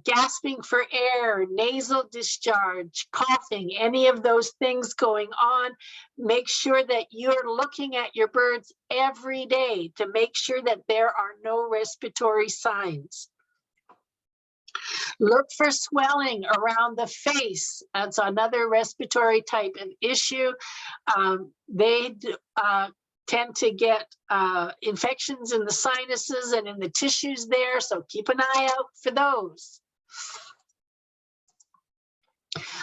gasping for air, nasal discharge, coughing, any of those things going on. Make sure that you're looking at your birds every day to make sure that there are no respiratory signs. Look for swelling around the face. That's another respiratory type of issue. They tend to get infections in the sinuses and in the tissues there, so keep an eye out for those.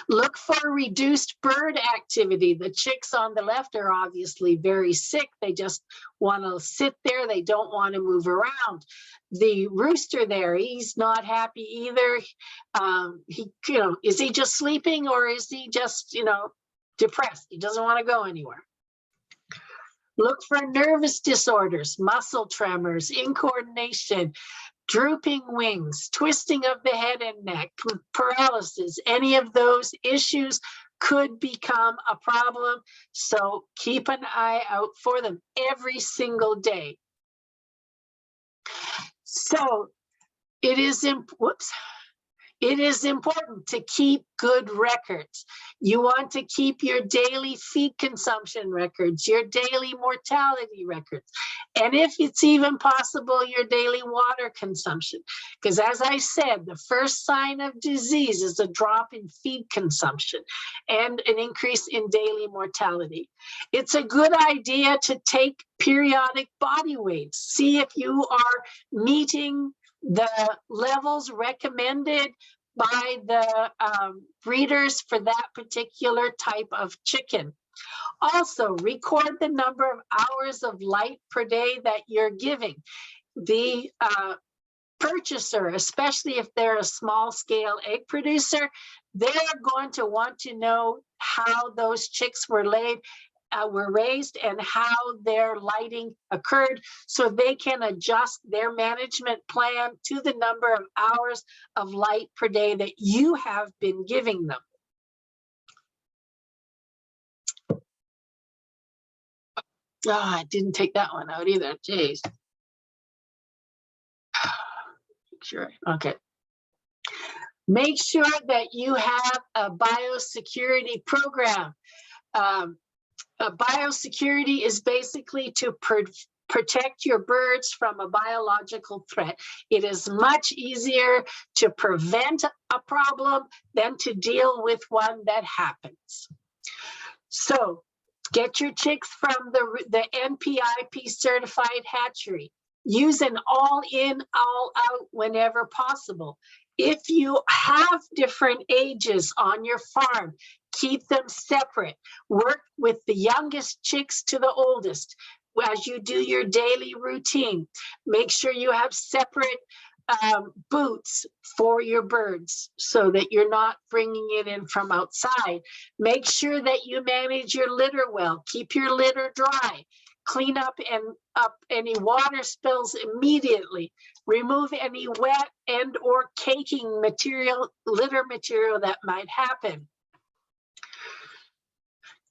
Look for reduced bird activity. The chicks on the left are obviously very sick. They just want to sit there. They don't want to move around. The rooster there, he's not happy either. Is he just sleeping or is he just, depressed? He doesn't want to go anywhere. Look for nervous disorders, muscle tremors, incoordination, drooping wings, twisting of the head and neck, paralysis. Any of those issues could become a problem. So keep an eye out for them every single day. So it is important to keep good records. You want to keep your daily feed consumption records, your daily mortality records, and if it's even possible, your daily water consumption. Because as I said, the first sign of disease is a drop in feed consumption and an increase in daily mortality. It's a good idea to take periodic body weights. See if you are meeting the levels recommended by the breeders for that particular type of chicken. Also, record the number of hours of light per day that you're giving. The purchaser, especially if they're a small scale egg producer, they're going to want to know how those chicks were raised and how their lighting occurred, so they can adjust their management plan to the number of hours of light per day that you have been giving them. I didn't take that one out either. Jeez. Sure. Okay. Make sure that you have a biosecurity program. Biosecurity is basically to protect your birds from a biological threat. It is much easier to prevent a problem than to deal with one that happens. So get your chicks from the NPIP certified hatchery. Use an all-in, all-out whenever possible. If you have different ages on your farm, keep them separate. Work with the youngest chicks to the oldest as you do your daily routine. Make sure you have separate boots for your birds so that you're not bringing it in from outside. Make sure that you manage your litter well. Keep your litter dry. Clean up any water spills immediately. Remove any wet and or caking material, litter material that might happen.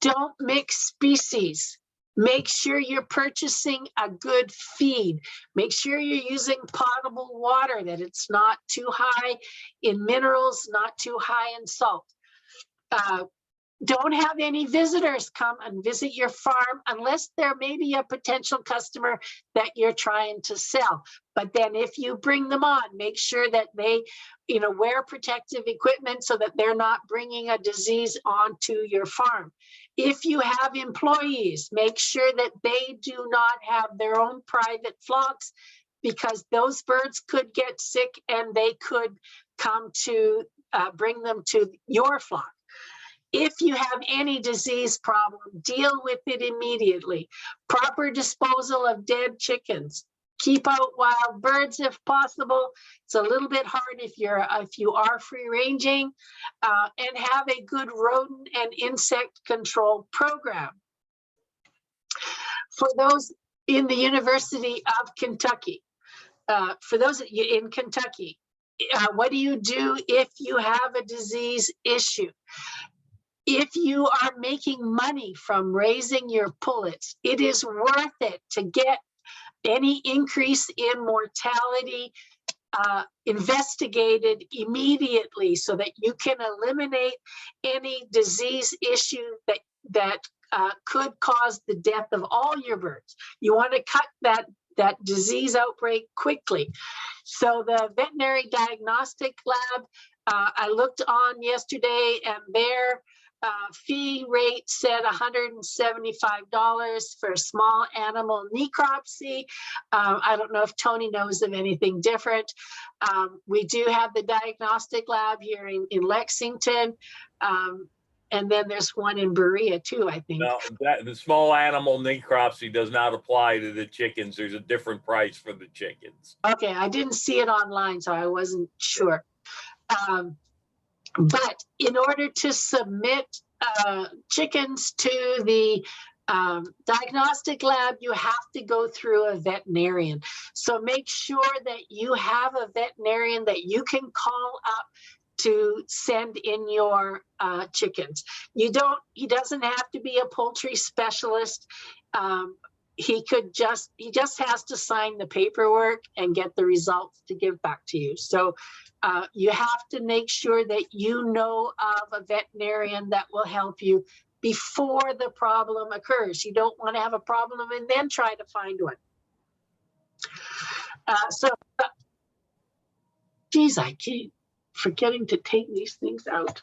Don't mix species. Make sure you're purchasing a good feed. Make sure you're using potable water, that it's not too high in minerals, not too high in salt. Don't have any visitors come and visit your farm unless there may be a potential customer that you're trying to sell. But then if you bring them on, make sure that they, wear protective equipment so that they're not bringing a disease onto your farm. If you have employees, make sure that they do not have their own private flocks, because those birds could get sick and they could come to bring them to your flock. If you have any disease problem, deal with it immediately. Proper disposal of dead chickens. Keep out wild birds if possible. It's a little bit hard if you are free ranging, and have a good rodent and insect control program. For those in the University of Kentucky, for those in Kentucky, what do you do if you have a disease issue? If you are making money from raising your pullets, it is worth it to get any increase in mortality investigated immediately so that you can eliminate any disease issue that could cause the death of all your birds. You want to cut that disease outbreak quickly. So the veterinary diagnostic lab, I looked on yesterday, and their fee rate said $175 for small animal necropsy. I don't know if Tony knows of anything different. We do have the diagnostic lab here in Lexington. And then there's one in Berea too, I think. No, the small animal necropsy does not apply to the chickens. There's a different price for the chickens. Okay, I didn't see it online, so I wasn't sure. But in order to submit chickens to the diagnostic lab, you have to go through a veterinarian. So make sure that you have a veterinarian that you can call up to send in your chickens. He doesn't have to be a poultry specialist. He just has to sign the paperwork and get the results to give back to you. So you have to make sure that you know of a veterinarian that will help you before the problem occurs. You don't want to have a problem and then try to find one. Geez, I keep forgetting to take these things out.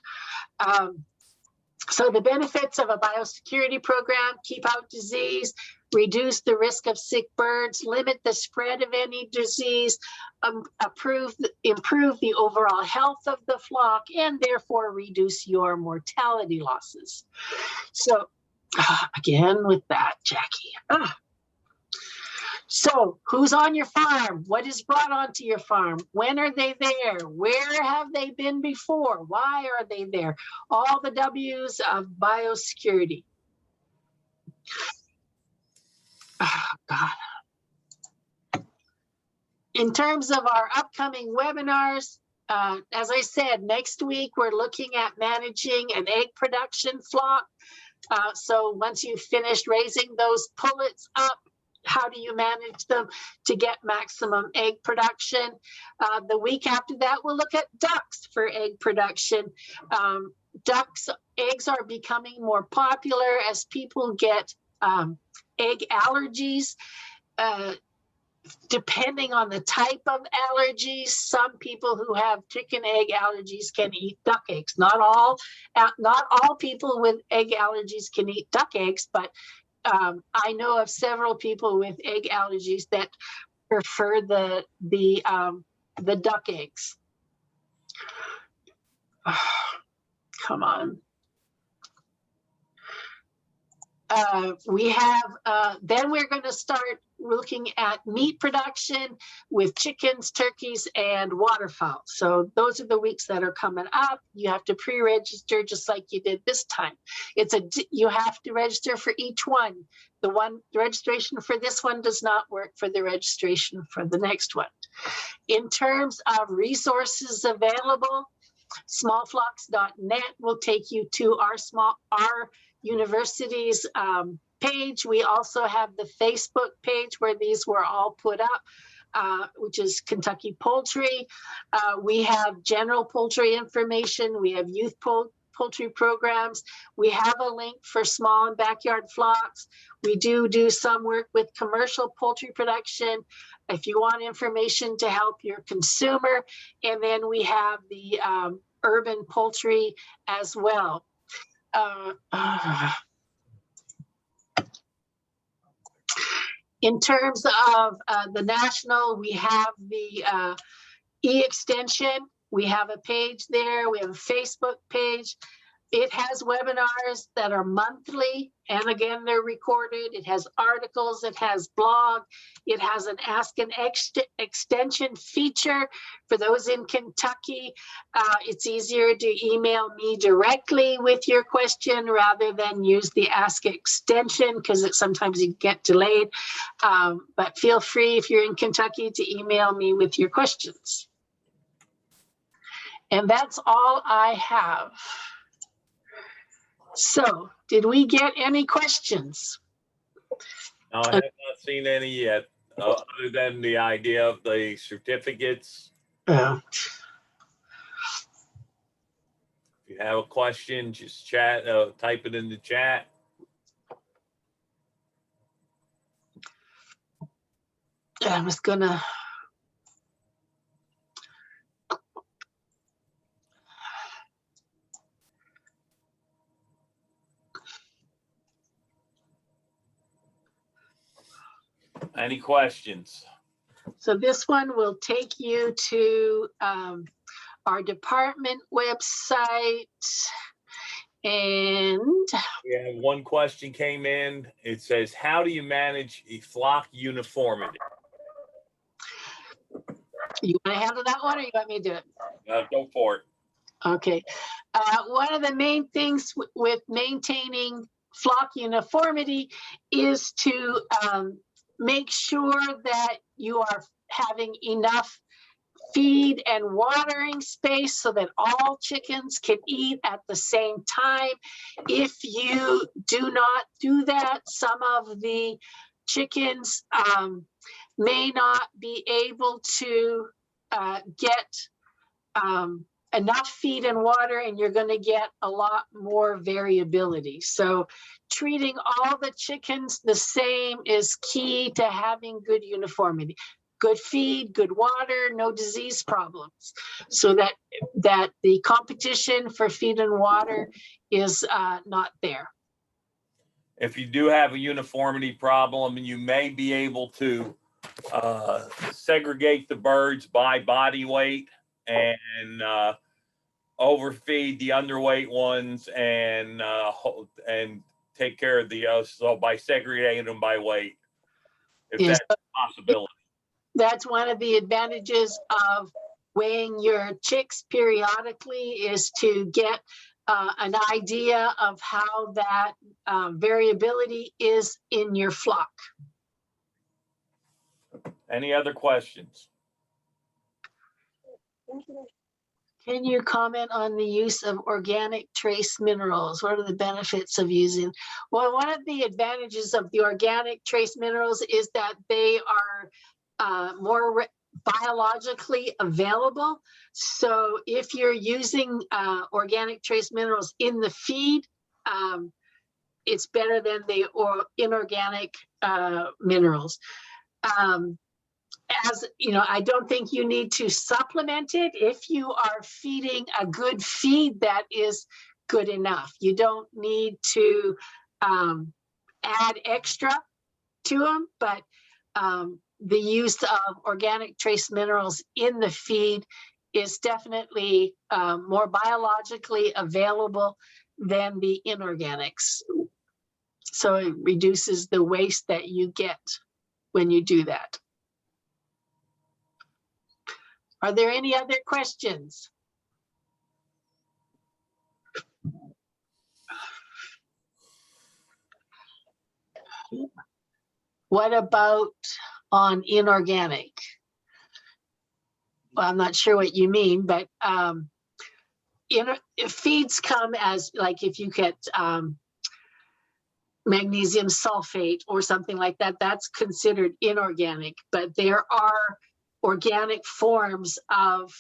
So the benefits of a biosecurity program: keep out disease, reduce the risk of sick birds, limit the spread of any disease, improve the overall health of the flock, and therefore reduce your mortality losses. So again with that, Jackie. So who's on your farm? What is brought onto your farm? When are they there? Where have they been before? Why are they there? All the W's of biosecurity. Oh, God. In terms of our upcoming webinars, as I said, next week we're looking at managing an egg production flock. So once you've finished raising those pullets up, how do you manage them to get maximum egg production? The week after that, we'll look at ducks for egg production. Ducks' eggs are becoming more popular as people get egg allergies. Depending on the type of allergies, some people who have chicken egg allergies can eat duck eggs. Not all people with egg allergies can eat duck eggs, but I know of several people with egg allergies that prefer the duck eggs. Come on. We have, then we're going to start looking at meat production with chickens, turkeys, and waterfowl. So those are the weeks that are coming up. You have to pre-register just like you did this time. You have to register for each one. The registration for this one does not work for the registration for the next one. In terms of resources available, smallflocks.net will take you to our university's page. We also have the Facebook page where these were all put up, which is Kentucky Poultry. We have general poultry information. We have youth poultry programs. We have a link for small and backyard flocks. We do some work with commercial poultry production if you want information to help your consumer. And then we have the urban poultry as well. In terms of the national, we have the e-extension. We have a page there. We have a Facebook page. It has webinars that are monthly, and again, they're recorded. It has articles, it has blog, it has an Ask an Extension feature for those in Kentucky. It's easier to email me directly with your question rather than use the Ask Extension because sometimes you get delayed. But feel free, if you're in Kentucky, to email me with your questions. And that's all I have. So, did we get any questions? No, I have not seen any yet, other than the idea of the certificates. If you have a question, just chat, type it in the chat. I'm just gonna. Any questions? So this one will take you to our department website, and We have one question came in. It says, how do you manage a flock uniformity? You want to handle that one, or you want me to do it? Go for it. Okay. One of the main things with maintaining flock uniformity is to make sure that you are having enough feed and watering space so that all chickens can eat at the same time. If you do not do that, some of the chickens may not be able to get enough feed and water, and you're going to get a lot more variability. So treating all the chickens the same is key to having good uniformity. Good feed, good water, no disease problems, so that the competition for feed and water is not there. If you do have a uniformity problem, you may be able to segregate the birds by body weight and overfeed the underweight ones and take care of the so by segregating them by weight, if Yes. that's a possibility. That's one of the advantages of weighing your chicks periodically, is to get an idea of how that variability is in your flock. Any other questions? Can you comment on the use of organic trace minerals? What are the benefits of using? Well, one of the advantages of the organic trace minerals is that they are more biologically available. So if you're using organic trace minerals in the feed, it's better than the inorganic minerals. As you know, I don't think you need to supplement it if you are feeding a good feed that is good enough. You don't need to add extra to them, but the use of organic trace minerals in the feed is definitely more biologically available than the inorganics. So it reduces the waste that you get when you do that. Are there any other questions? What about on inorganic? Well, I'm not sure what you mean, but if feeds come as, like, if you get magnesium sulfate or something like that, that's considered inorganic, but there are organic forms of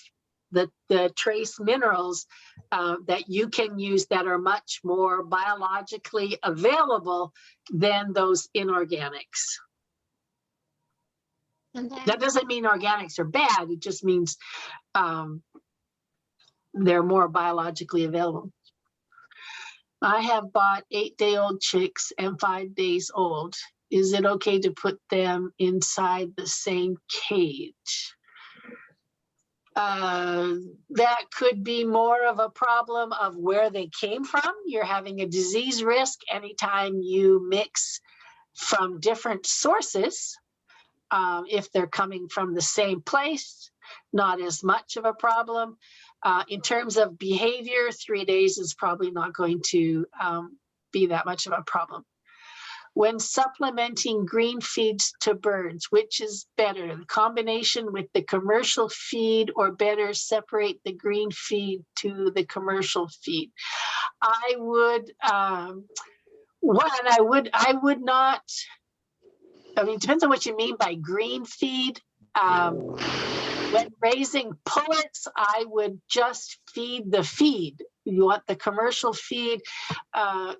the trace minerals that you can use that are much more biologically available than those inorganics. And then, That doesn't mean organics are bad. It just means they're more biologically available. I have bought 8-day-old chicks and 5 days old. Is it okay to put them inside the same cage? That could be more of a problem of where they came from. You're having a disease risk anytime you mix from different sources. If they're coming from the same place, not as much of a problem. In terms of behavior, 3 days is probably not going to be that much of a problem. When supplementing green feeds to birds, which is better, the combination with the commercial feed, or better separate the green feed to the commercial feed? I would, I would not, I mean, it depends on what you mean by green feed. When raising pullets, I would just feed the feed. You want the commercial feed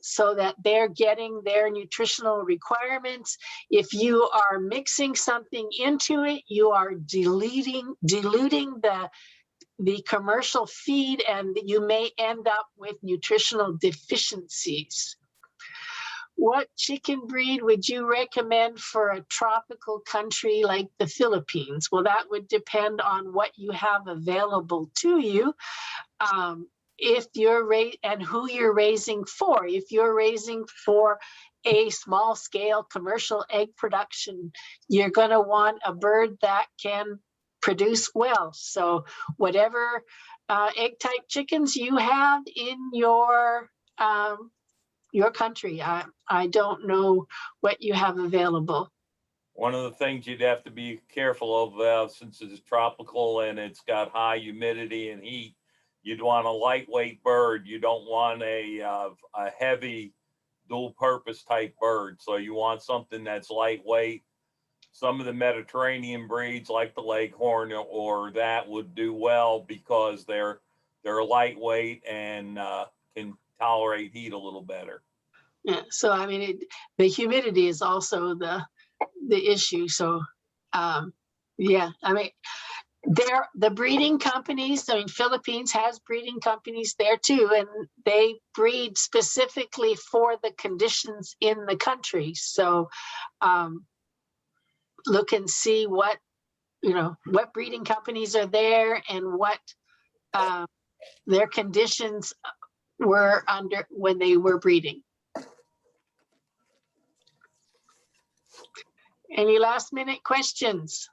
so that they're getting their nutritional requirements. If you are mixing something into it, you are diluting the commercial feed, and you may end up with nutritional deficiencies. What chicken breed would you recommend for a tropical country like the Philippines? Well, that would depend on what you have available to you. If you're and who you're raising for. If you're raising for a small scale commercial egg production, you're going to want a bird that can produce well. So whatever egg type chickens you have in your country. I don't know what you have available. One of the things you'd have to be careful of, since it's tropical and it's got high humidity and heat, you'd want a lightweight bird. You don't want a heavy dual purpose type bird. So you want something that's lightweight. Some of the Mediterranean breeds like the Leghorn or that would do well because they're lightweight and can tolerate heat a little better. Yeah, so I mean, the humidity is also the issue. So yeah, I mean, the breeding companies, I mean, Philippines has breeding companies there too, and they breed specifically for the conditions in the country. So look and see what, what breeding companies are there and what their conditions were under when they were breeding. Any last minute questions?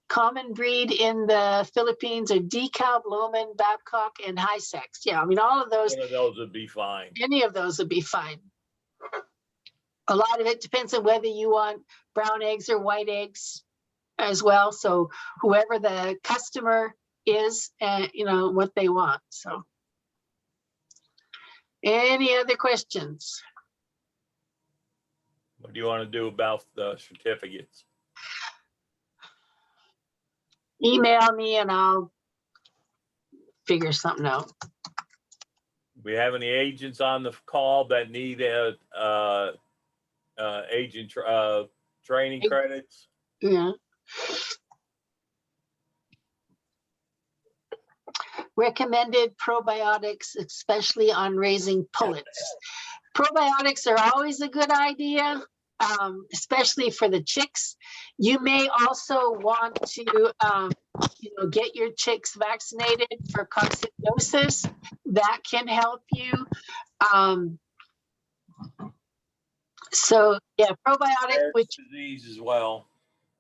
Common breed in the Philippines are DeKalb, Lohman, Babcock, and High Sex. Yeah, I mean, all of those. One of those would be fine. Any of those would be fine. A lot of it depends on whether you want brown eggs or white eggs as well. So whoever the customer is, and what they want. So any other questions? What do you want to do about the certificates? Email me and I'll figure something out. We have any agents on the call that need agent training credits? Yeah. Recommended probiotics, especially on raising pullets. Probiotics are always a good idea, especially for the chicks. You may also want to get your chicks vaccinated for coccidiosis. That can help you. So yeah, probiotic, Merrick's disease as well.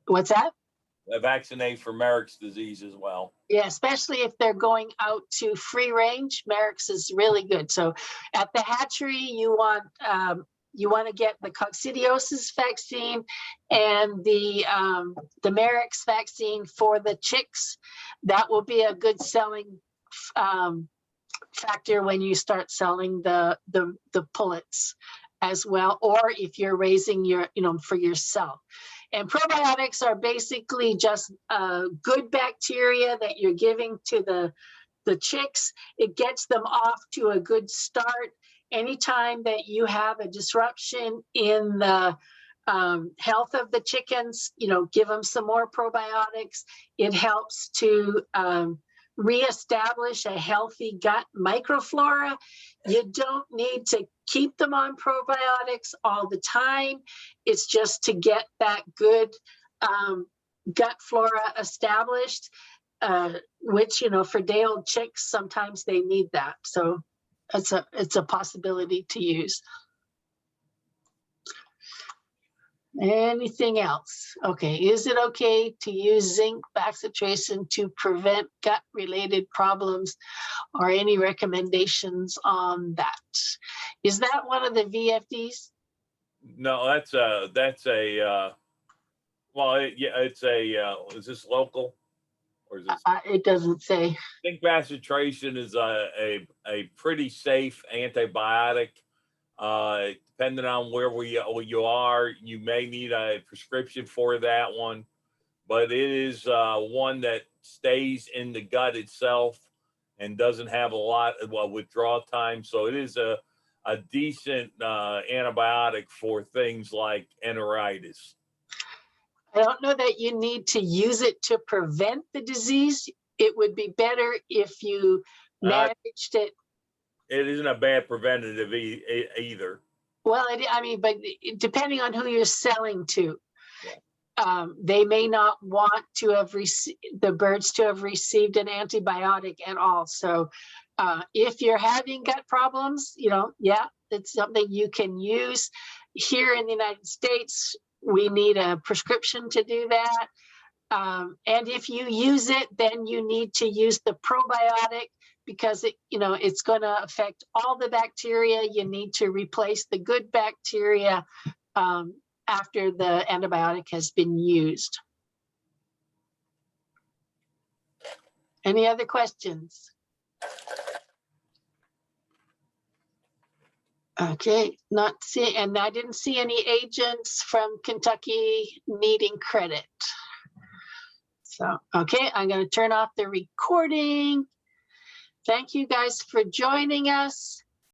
What's that? Vaccinate for Merrick's disease as well. Yeah, especially if they're going out to free range, Merrick's is really good. So at the hatchery, you want to get the coccidiosis vaccine and the Merrick's vaccine for the chicks. That will be a good selling factor when you start selling the pullets as well, or if you're raising your, for yourself. And probiotics are basically just good bacteria that you're giving to the chicks. It gets them off to a good start. Anytime that you have a disruption in the health of the chickens, you know, give them some more probiotics. It helps to reestablish a healthy gut microflora. You don't need to keep them on probiotics all the time. It's just to get that good gut flora established, which, you know, for day-old chicks, sometimes they need that. So it's a possibility to use. Anything else? Okay, is it okay to use zinc bacitracin to prevent gut-related problems, or any recommendations on that? Is that one of the VFDs? No, that's a well, yeah, it's a is this local or is this? It doesn't say. Zinc bacitracin is a pretty safe antibiotic. Depending on where you are, you may need a prescription for that one, but it is one that stays in the gut itself and doesn't have a lot of withdrawal time. So it is a decent antibiotic for things like enteritis. I don't know that you need to use it to prevent the disease. It would be better if you managed it. It isn't a bad preventative either. Well, I mean, but depending on who you're selling to, they may not want to have the birds to have received an antibiotic at all. So if you're having gut problems, you know, yeah, it's something you can use. Here in the United States, we need a prescription to do that. And if you use it, then you need to use the probiotic, because it, you know, it's going to affect all the bacteria. You need to replace the good bacteria after the antibiotic has been used. Any other questions? Okay, not see, and I didn't see any agents from Kentucky needing credit. So, okay, I'm going to turn off the recording. Thank you guys for joining us.